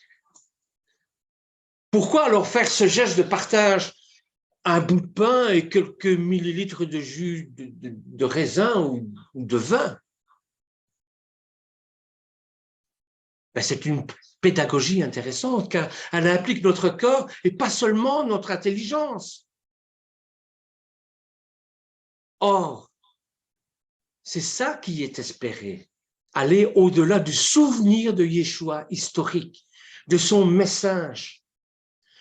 Pourquoi alors faire ce geste de partage, un bout de pain et quelques millilitres de jus de raisin ou de vin? Ben, c'est une pédagogie intéressante car elle implique notre corps et pas seulement notre intelligence. Or, c'est ça qui est espéré, aller au-delà du souvenir de Yeshua historique, de son message,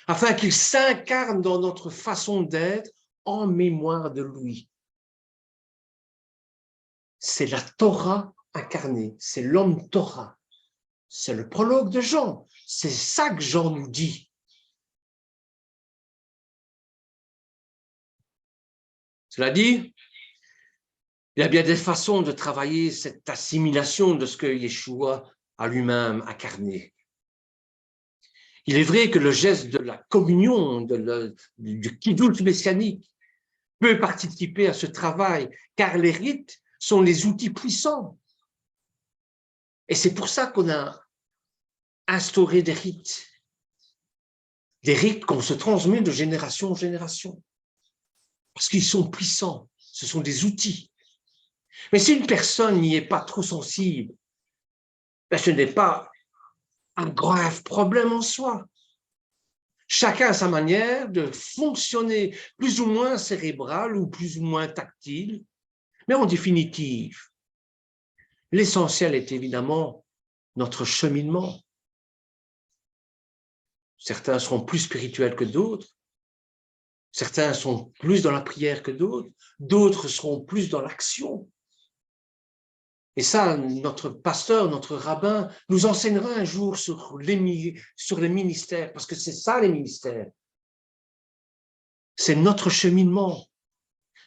afin qu'il s'incarne dans notre façon d'être en mémoire de lui. C'est la Torah incarnée, c'est l'homme Torah, c'est le prologue de Jean, c'est ça que Jean nous dit. Cela dit, il y a bien des façons de travailler cette assimilation de ce que Yeshua a lui-même incarné. Il est vrai que le geste de la communion, du kiddush messianique, peut participer à ce travail, car les rites sont les outils puissants. Et c'est pour ça qu'on a instauré des rites qu'on se transmet de génération en génération, parce qu'ils sont puissants, ce sont des outils. Mais si une personne n'y est pas trop sensible, ben ce n'est pas un grave problème en soi. Chacun a sa manière de fonctionner, plus ou moins cérébrale ou plus ou moins tactile. Mais en définitive, l'essentiel est évidemment notre cheminement. Certains seront plus spirituels que d'autres. Certains sont plus dans la prière que d'autres. D'autres seront plus dans l'action. Et ça, notre pasteur, notre rabbin nous enseignera un jour sur les ministères, parce que c'est ça les ministères. C'est notre cheminement.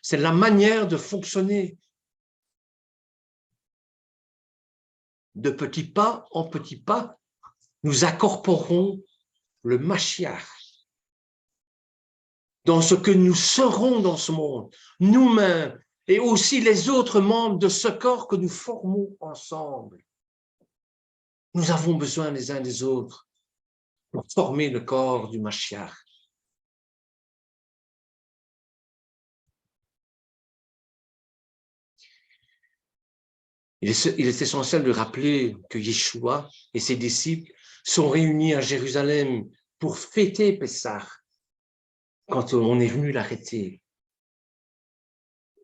C'est la manière de fonctionner. De petits pas en petits pas, nous incorporons le Mashiach dans ce que nous serons dans ce monde, nous-mêmes et aussi les autres membres de ce corps que nous formons ensemble. Nous avons besoin les uns des autres pour former le corps du Mashiach. Il est essentiel de rappeler que Yeshua et ses disciples sont réunis à Jérusalem pour fêter Pessah quand on est venu l'arrêter.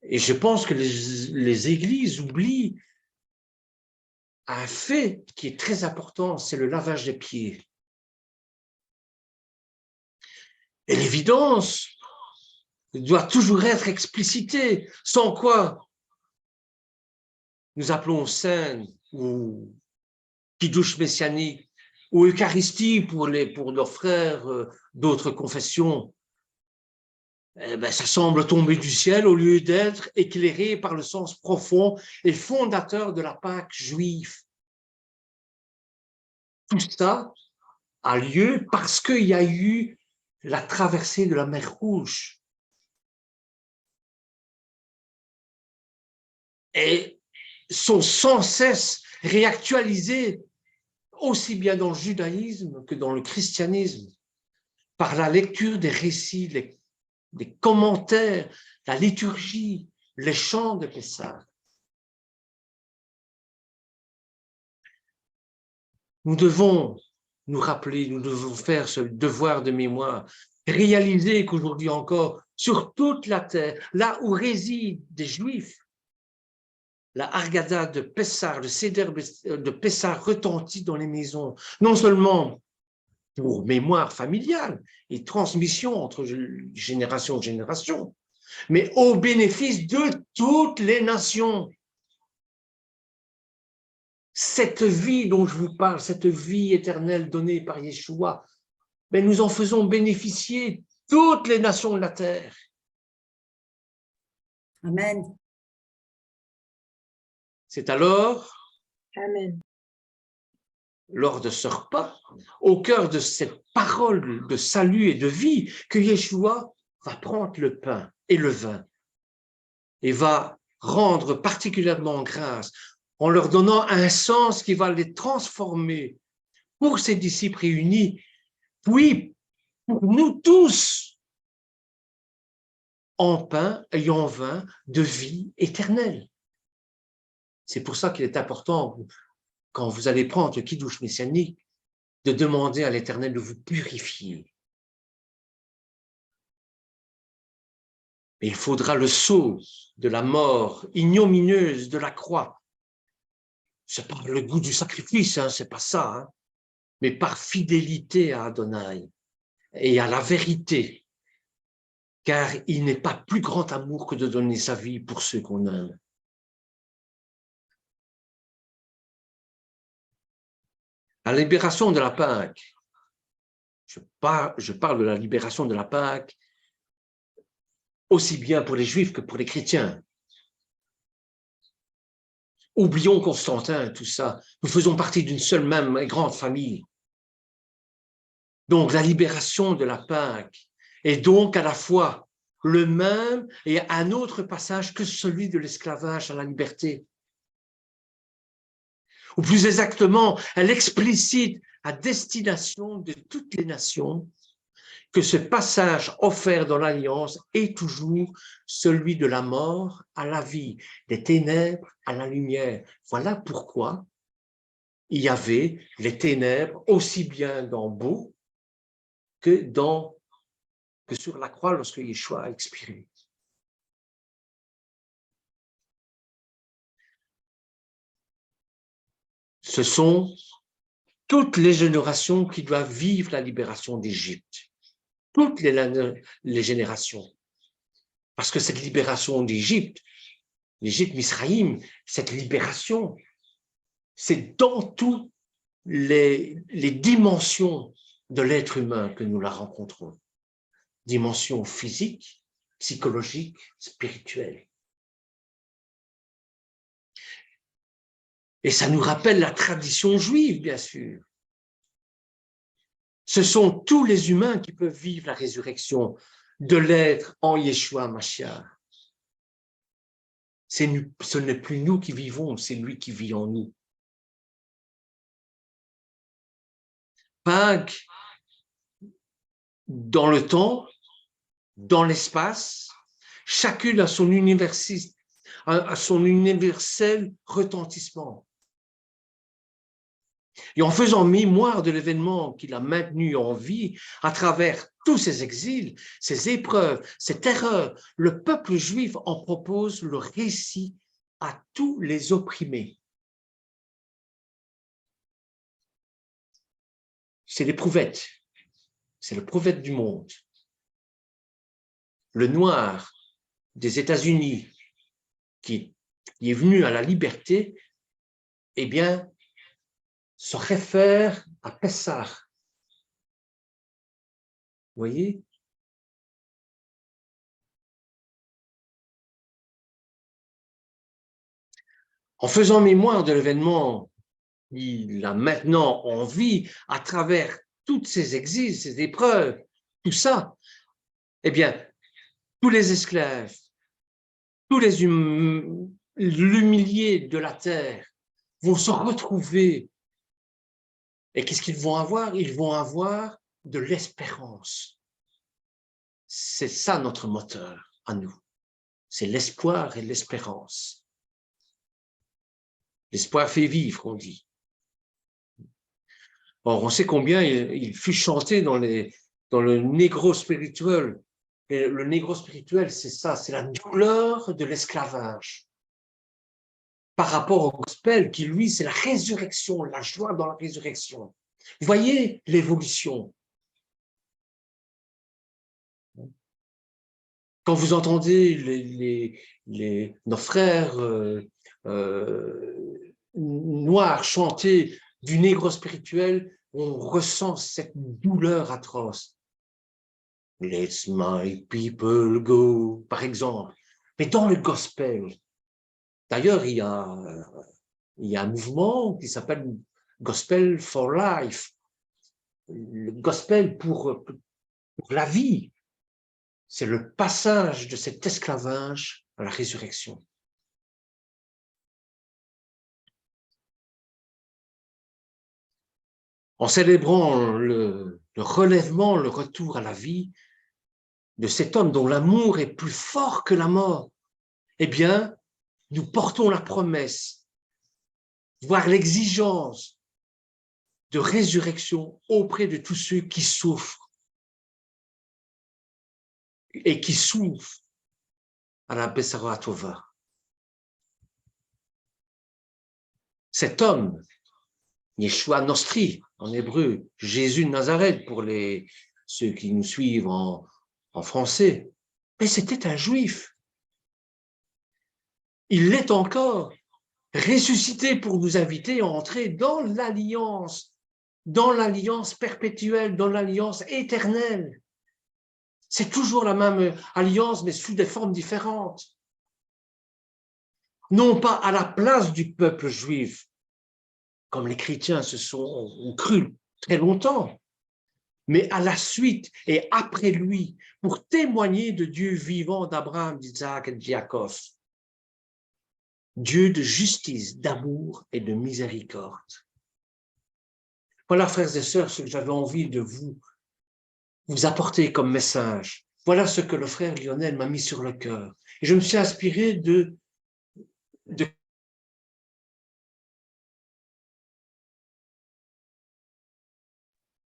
Et je pense que les églises oublient un fait qui est très important, c'est le lavage des pieds. Et l'évidence doit toujours être explicitée, sans quoi nous appelons scène ou kiddush messianique ou Eucharistie pour leurs frères d'autres confessions. Eh ben, ça semble tomber du ciel au lieu d'être éclairé par le sens profond et fondateur de la Pâque juive. Tout ça a lieu parce qu'il y a eu la traversée de la mer Rouge. Et sont sans cesse réactualisés, aussi bien dans le judaïsme que dans le christianisme, par la lecture des récits, des commentaires, la liturgie, les chants de Pessah. Nous devons nous rappeler, nous devons faire ce devoir de mémoire, réaliser qu'aujourd'hui encore, sur toute la terre, là où résident des Juifs, la Hargada de Pessah, le Seder de Pessah retentit dans les maisons, non seulement pour mémoire familiale et transmission entre génération en génération, mais au bénéfice de toutes les nations. Cette vie dont je vous parle, cette vie éternelle donnée par Yeshua, mais nous en faisons bénéficier toutes les nations de la terre. Amen. C'est alors, Amen. lors de ce repas, au cœur de cette parole de salut et de vie, que Yeshua va prendre le pain et le vin et va rendre particulièrement grâce en leur donnant un sens qui va les transformer pour ses disciples réunis, puis pour nous tous en pain et en vin de vie éternelle. C'est pour ça qu'il est important, quand vous allez prendre le kiddush messianique, de demander à l'Éternel de vous purifier. Mais il faudra le sceau de la mort ignominieuse de la croix. C'est pas le goût du sacrifice, hein, c'est pas ça, hein, mais par fidélité à Adonai et à la vérité, car il n'est pas plus grand amour que de donner sa vie pour ceux qu'on aime. La libération de la Pâque, je parle de la libération de la Pâque aussi bien pour les Juifs que pour les chrétiens. Oublions Constantin, tout ça. Nous faisons partie d'une seule même et grande famille. Donc, la libération de la Pâque est donc à la fois le même et un autre passage que celui de l'esclavage à la liberté. Ou plus exactement, elle explicite à destination de toutes les nations que ce passage offert dans l'Alliance est toujours celui de la mort à la vie, des ténèbres à la lumière. Voilà pourquoi il y avait les ténèbres aussi bien dans Beau que sur la croix lorsque Yeshua a expiré. Ce sont toutes les générations qui doivent vivre la libération d'Égypte. Toutes les générations. Parce que cette libération d'Égypte, l'Égypte, Misraïm, cette libération, c'est dans toutes les dimensions de l'être humain que nous la rencontrons. Dimension physique, psychologique, spirituelle. Et ça nous rappelle la tradition juive, bien sûr. Ce sont tous les humains qui peuvent vivre la résurrection de l'être en Yeshua Mashiach. Ce n'est plus nous qui vivons, c'est lui qui vit en nous. Pâques, dans le temps, dans l'espace, chacune a son universel retentissement. Et en faisant mémoire de l'événement qu'il a maintenu en vie à travers tous ces exils, ces épreuves, ces terreurs, le peuple juif en propose le récit à tous les opprimés. C'est l'éprouvette, c'est le prophète du monde. Le noir des États-Unis qui est venu à la liberté, eh bien, se réfère à Pessah. Vous voyez? En faisant mémoire de l'événement, il a maintenant envie, à travers toutes ces exils, ces épreuves, tout ça, eh bien, tous les esclaves, tous les l'humilié de la terre vont se retrouver. Et qu'est-ce qu'ils vont avoir? Ils vont avoir de l'espérance. C'est ça notre moteur à nous. C'est l'espoir et l'espérance. L'espoir fait vivre, on dit. Or, on sait combien il fut chanté dans le négro spirituel. Et le négro spirituel, c'est ça, c'est la douleur de l'esclavage. Par rapport au gospel, qui lui, c'est la résurrection, la joie dans la résurrection. Vous voyez l'évolution. Quand vous entendez nos frères noirs chanter du négro spirituel, on ressent cette douleur atroce. Let my people go, par exemple. Mais dans le gospel, D'ailleurs, il y a un mouvement qui s'appelle Gospel for Life, le gospel pour la vie. C'est le passage de cet esclavage à la résurrection. En célébrant le relèvement, le retour à la vie de cet homme dont l'amour est plus fort que la mort, eh bien, nous portons la promesse, voire l'exigence de résurrection auprès de tous ceux qui souffrent et qui souffrent à la Bessara Tova. Cet homme, Yeshua Nostri, en hébreu, Jésus de Nazareth pour ceux qui nous suivent en français, mais c'était un juif. Il l'est encore, ressuscité pour nous inviter à entrer dans l'alliance perpétuelle, dans l'alliance éternelle. C'est toujours la même alliance, mais sous des formes différentes. Non pas à la place du peuple juif, comme les chrétiens ont cru très longtemps, mais à la suite et après lui, pour témoigner de Dieu vivant d'Abraham, d'Isaac et de Jacob. Dieu de justice, d'amour et de miséricorde. Voilà, frères et sœurs, ce que j'avais envie de vous apporter comme message. Voilà ce que le frère Lionel m'a mis sur le cœur. Et je me suis inspiré de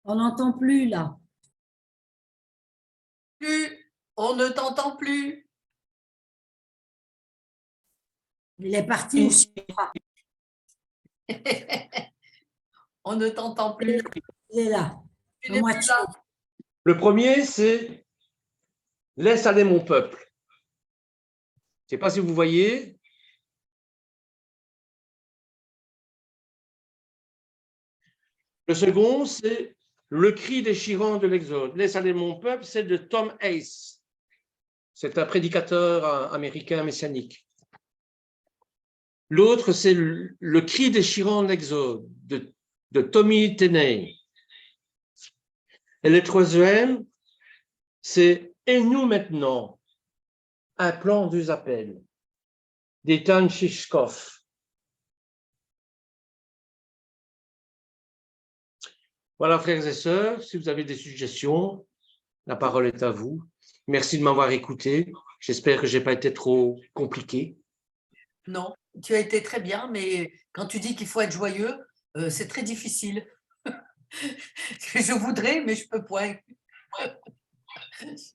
On n'entend plus, là. Plus, on ne t'entend plus. Il est parti aussi. On ne t'entend plus. Il est là. Tu n'es plus là. Le premier, c'est « Laisse aller mon peuple ». Je ne sais pas si vous voyez. Le second, c'est le cri déchirant de l'Exode. « Laisse aller mon peuple », c'est de Tom Hayes. C'est un prédicateur américain messianique. L'autre, c'est le cri déchirant de l'Exode de Tommy Tenney. Et le troisième, c'est « Et nous maintenant », un plan deux appels, d'Ethan Shishkov. Voilà, frères et sœurs, si vous avez des suggestions, la parole est à vous. Merci de m'avoir écouté. J'espère que je n'ai pas été trop compliqué. Non, tu as été très bien, mais quand tu dis qu'il faut être joyeux, c'est très difficile. Je voudrais, mais je peux point.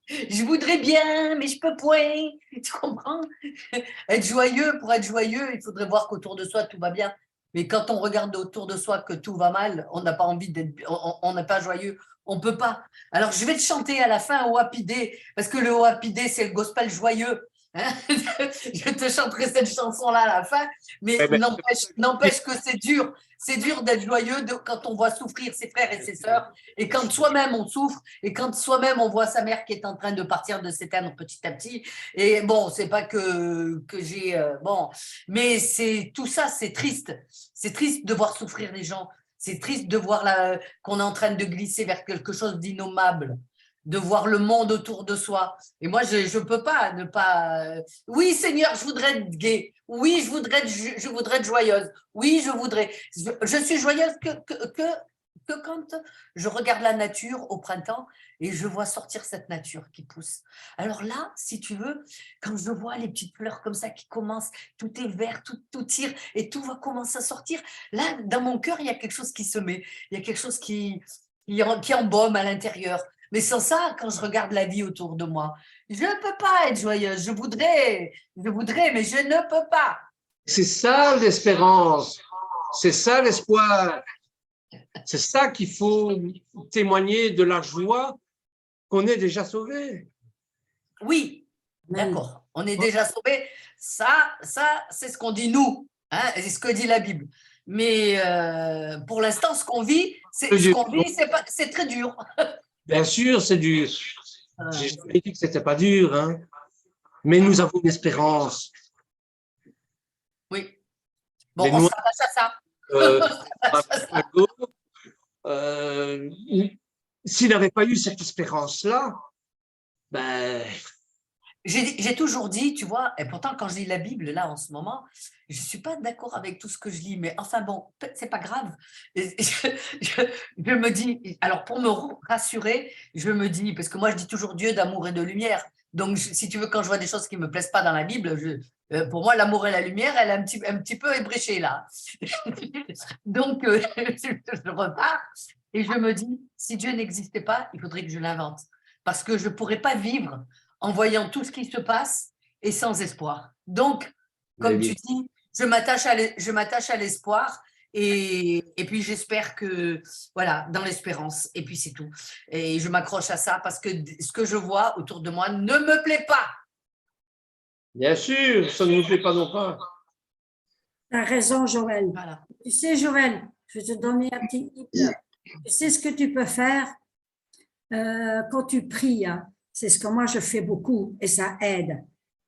Je voudrais bien, mais je peux point. Tu comprends? Être joyeux, pour être joyeux, il faudrait voir qu'autour de soi, tout va bien. Mais quand on regarde autour de soi que tout va mal, on n'a pas envie d'être, on n'est pas joyeux. On ne peut pas. Alors, je vais te chanter à la fin au Happy Day, parce que le Happy Day, c'est le gospel joyeux. Hein. Je te chanterai cette chanson-là à la fin, mais n'empêche que c'est dur. C'est dur d'être joyeux quand on voit souffrir ses frères et ses sœurs, et quand soi-même on souffre, et quand soi-même on voit sa mère qui est en train de partir de s'éteindre petit à petit. Et bon, c'est pas que j'ai... bon, mais c'est tout ça, c'est triste. C'est triste de voir souffrir les gens. C'est triste de voir qu'on est en train de glisser vers quelque chose d'innommable, de voir le monde autour de soi. Et moi, je ne peux pas ne pas... Oui, Seigneur, je voudrais être gai. Oui, je voudrais être joyeuse. Oui, je voudrais. Je suis joyeuse que quand je regarde la nature au printemps et je vois sortir cette nature qui pousse. Alors là, si tu veux, quand je vois les petites fleurs comme ça qui commencent, tout est vert, tout tire et tout va commencer à sortir, là, dans mon cœur, il y a quelque chose qui se met. Il y a quelque chose qui embaume à l'intérieur. Mais sans ça, quand je regarde la vie autour de moi, je ne peux pas être joyeuse. Je voudrais, mais je ne peux pas. C'est ça l'espérance, c'est ça l'espoir. C'est ça qu'il faut témoigner de la joie qu'on est déjà sauvé. Oui, d'accord, on est déjà sauvé. Ça c'est ce qu'on dit nous, hein, c'est ce que dit la Bible. Mais pour l'instant, ce qu'on vit, c'est très dur. Bien sûr, c'est dur. J'ai jamais dit que c'était pas dur, hein. Mais nous avons une espérance. Oui. Bon, Les on Noirs, s'attache à ça. Chicago, euh, s'il n'avait pas eu cette espérance-là, ben, J'ai toujours dit, tu vois, et pourtant quand je lis la Bible, là, en ce moment, je ne suis pas d'accord avec tout ce que je lis, mais enfin bon, c'est pas grave. Et je me dis, alors pour me rassurer, je me dis, parce que moi je dis toujours Dieu d'amour et de lumière, donc si tu veux, quand je vois des choses qui ne me plaisent pas dans la Bible, pour moi, l'amour et la lumière, elle est un petit peu ébréchée là. Donc, je repars et je me dis, si Dieu n'existait pas, il faudrait que je l'invente, parce que je ne pourrais pas vivre en voyant tout ce qui se passe et sans espoir. Donc, comme tu dis, je m'attache à l'espoir et puis j'espère que, voilà, dans l'espérance. Et puis c'est tout. Et je m'accroche à ça parce que ce que je vois autour de moi ne me plaît pas. bien sûr, ça ne nous plaît pas non pas. Tu as raison, Joël. Voilà. Tu sais, Joël, je vais te donner un petit tip. Tu sais ce que tu peux faire quand tu pries. Hein. C'est ce que moi je fais beaucoup et ça aide.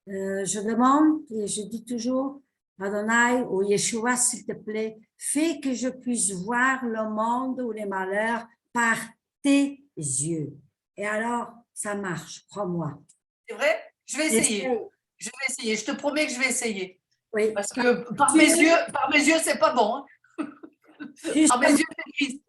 Je demande et je dis toujours, Adonai ou Yeshua, s'il te plaît, fais que je puisse voir le monde ou les malheurs par tes yeux. Et alors, ça marche, crois-moi. C'est vrai? Je vais essayer. Essaye. Je vais essayer. Je te promets que je vais essayer. Oui. Parce que par mes yeux, c'est pas bon. Hein. Par mes yeux, c'est triste.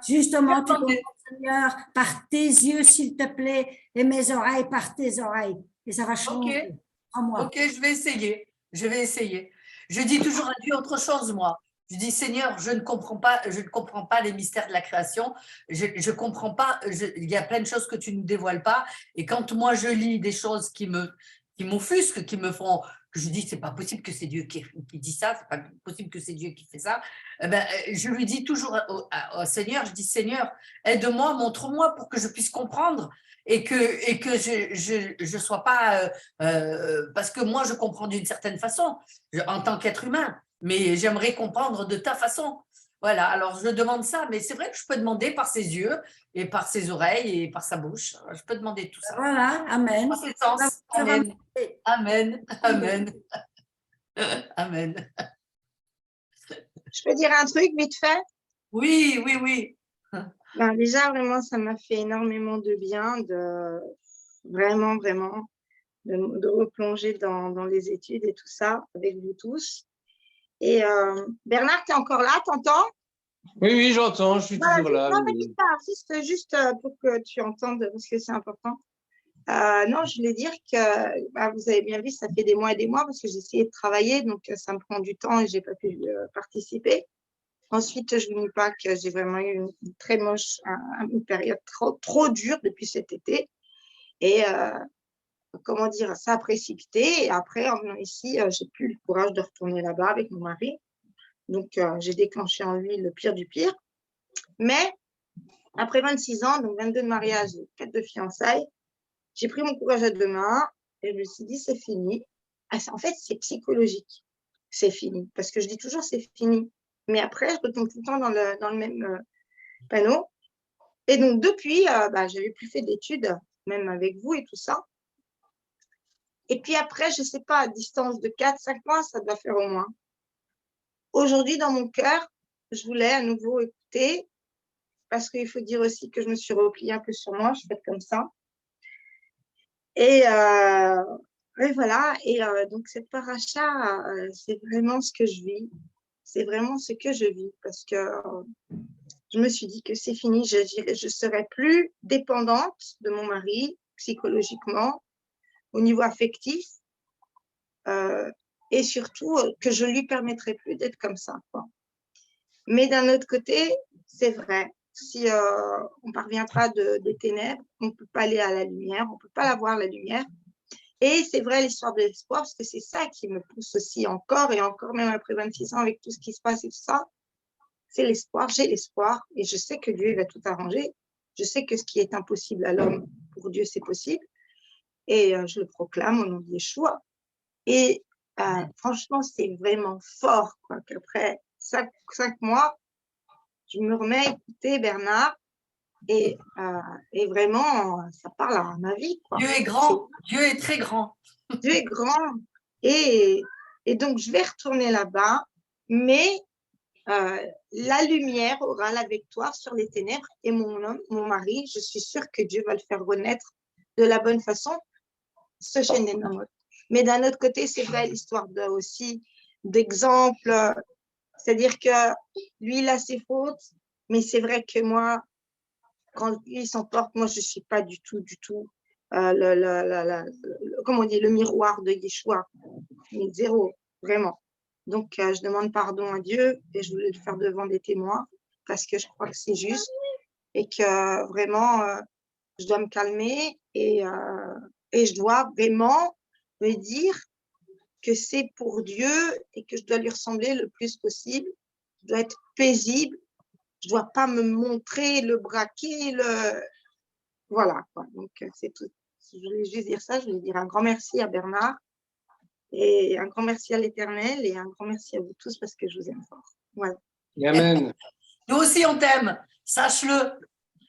Justement, tu demandes, Seigneur, par tes yeux, s'il te plaît, et mes oreilles par tes oreilles. Et ça va changer. Ok. Crois-moi. Ok, je vais essayer. Je vais essayer. Je dis toujours à Dieu autre chose, moi. Je dis, Seigneur, je ne comprends pas les mystères de la création. Je comprends pas. Il y a plein de choses que tu ne dévoiles pas. Et quand moi je lis des choses qui m'offusquent, qui me font, que je dis, c'est pas possible que c'est Dieu qui dit ça. C'est pas possible que c'est Dieu qui fait ça. Eh ben, je lui dis toujours au Seigneur, je dis, Seigneur, aide-moi, montre-moi pour que je puisse comprendre et que je sois pas parce que moi je comprends d'une certaine façon en tant qu'être humain, mais j'aimerais comprendre de ta façon. Voilà, alors je demande ça, mais c'est vrai que je peux demander par ses yeux et par ses oreilles et par sa bouche. Je peux demander tout ça. Voilà, Amen. En ce sens, Ça va amen, marcher. amen, amen, amen. Je peux dire un truc vite fait? Oui, oui, oui. Ben, déjà, vraiment, ça m'a fait énormément de bien de vraiment, vraiment, de replonger dans les études et tout ça avec vous tous. Et Bernard, tu es encore là, t'entends? Oui, oui, j'entends, je suis Voilà, toujours là. non, mais Oui. dis pas, juste pour que tu entendes, parce que c'est important. Non, je voulais dire que bah, vous avez bien vu, ça fait des mois et des mois parce que j'ai essayé de travailler, donc ça me prend du temps et j'ai pas pu participer. Ensuite, je ne nie pas que j'ai vraiment eu une très moche, une période trop dure depuis cet été. Et comment dire, ça a précipité. Et après, en venant ici, j'ai plus le courage de retourner là-bas avec mon mari. Donc, j'ai déclenché en lui le pire du pire. Mais après 26 ans, donc 22 de mariage et 4 de fiançailles, j'ai pris mon courage à deux mains et je me suis dit, c'est fini. En fait, c'est psychologique. C'est fini. Parce que je dis toujours, c'est fini. Mais après, je retombe tout le temps dans le même panneau. Et donc, depuis, bah, je n'avais plus fait d'études, même avec vous et tout ça. Et puis après, je ne sais pas, à distance de 4-5 mois, ça doit faire au moins. Aujourd'hui, dans mon cœur, je voulais à nouveau écouter, parce qu'il faut dire aussi que je me suis repliée un peu sur moi, je fais comme ça. Et voilà, et donc cette paracha, c'est vraiment ce que je vis. C'est vraiment ce que je vis, parce que je me suis dit que c'est fini, je ne serai plus dépendante de mon mari psychologiquement, au niveau affectif, et surtout que je ne lui permettrai plus d'être comme ça, quoi. Mais d'un autre côté, c'est vrai, si on ne parvient pas des ténèbres, on ne peut pas aller à la lumière, on ne peut pas la voir la lumière. Et c'est vrai l'histoire de l'espoir, parce que c'est ça qui me pousse aussi encore et encore, même après 26 ans, avec tout ce qui se passe et tout ça, c'est l'espoir, j'ai l'espoir et je sais que Dieu va tout arranger. Je sais que ce qui est impossible à l'homme, pour Dieu, c'est possible. Et je le proclame au nom de Yeshua. Et franchement, c'est vraiment fort, quoi, qu'après 5 mois, je me remets à écouter Bernard et vraiment, ça parle à ma vie, quoi. Dieu est grand, Dieu est très grand. Dieu est grand et Et donc, je vais retourner là-bas, mais la lumière aura la victoire sur les ténèbres et mon homme, mon mari, je suis sûre que Dieu va le faire renaître de la bonne façon, ce Shenenamot. Mais d'un autre côté, c'est vrai, l'histoire aussi d'exemple, c'est-à-dire que lui, il a ses fautes, mais c'est vrai que moi, quand lui s'emporte, moi, je ne suis pas du tout, comment on dit, le miroir de Yeshua, mais zéro, vraiment. Donc, je demande pardon à Dieu et je voulais le faire devant des témoins parce que je crois que c'est juste et que vraiment, je dois me calmer et je dois vraiment me dire que c'est pour Dieu et que je dois lui ressembler le plus possible. Je dois être paisible. Je ne dois pas me montrer, le braquer, voilà, quoi. Donc, c'est tout. Je voulais juste dire ça. Je voulais dire un grand merci à Bernard et un grand merci à l'Éternel et un grand merci à vous tous parce que je vous aime fort. Voilà. Amen. Nous aussi, on t'aime, sache-le.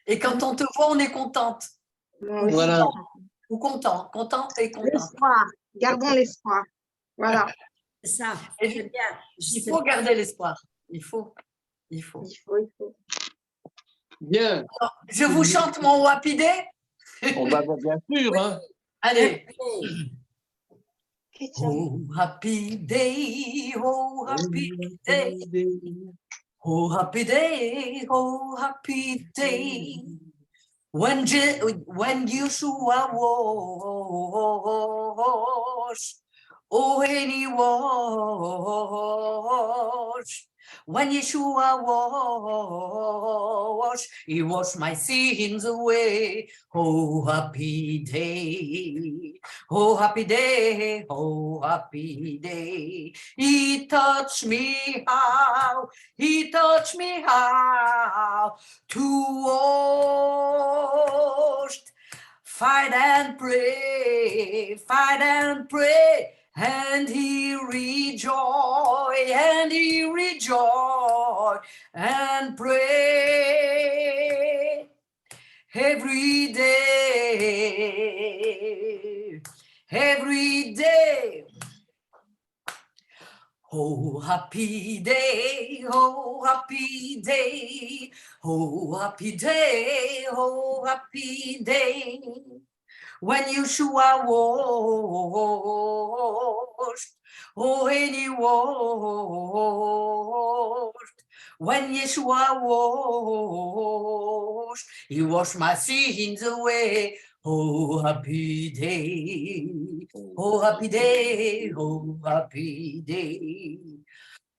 Et quand on te voit, on est contente. Voilà. Ou content, contente et contente. L'espoir. Gardons l'espoir. Voilà. C'est ça, Et c'est bien. Il faut garder l'espoir. Il faut. Il faut. Bien. Alors, je vous chante mon Happy Day. On va bien sûr. Hein. Allez. Okay, Oh, happy day, oh, happy day. Oh, happy day, oh, happy day. When Yeshua was, oh, and he was. When Yeshua was, he washed my sins away. Oh, happy day. Oh, happy day. Oh, happy day. He touched me how. He touched me how to wash. Fight and pray, and he rejoiced, and pray every day. Oh, happy day, oh, happy day, oh, happy day, oh, happy day. When Yeshua washed, oh, and he washed. When Yeshua washed, he washed my sins away. Oh, happy day. Oh, happy day. Oh, happy day.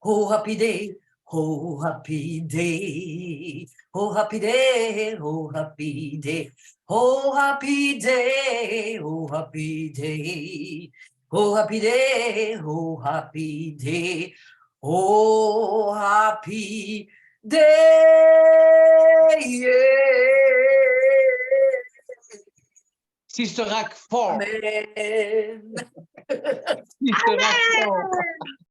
Oh, happy day. Oh, happy day. Oh, happy day. Oh, happy day. Oh, happy day. Oh, happy day. Oh, happy day. Oh, happy day. Oh, happy day. Yeah. Sister Rock fort. Amen. Sister Rock fort.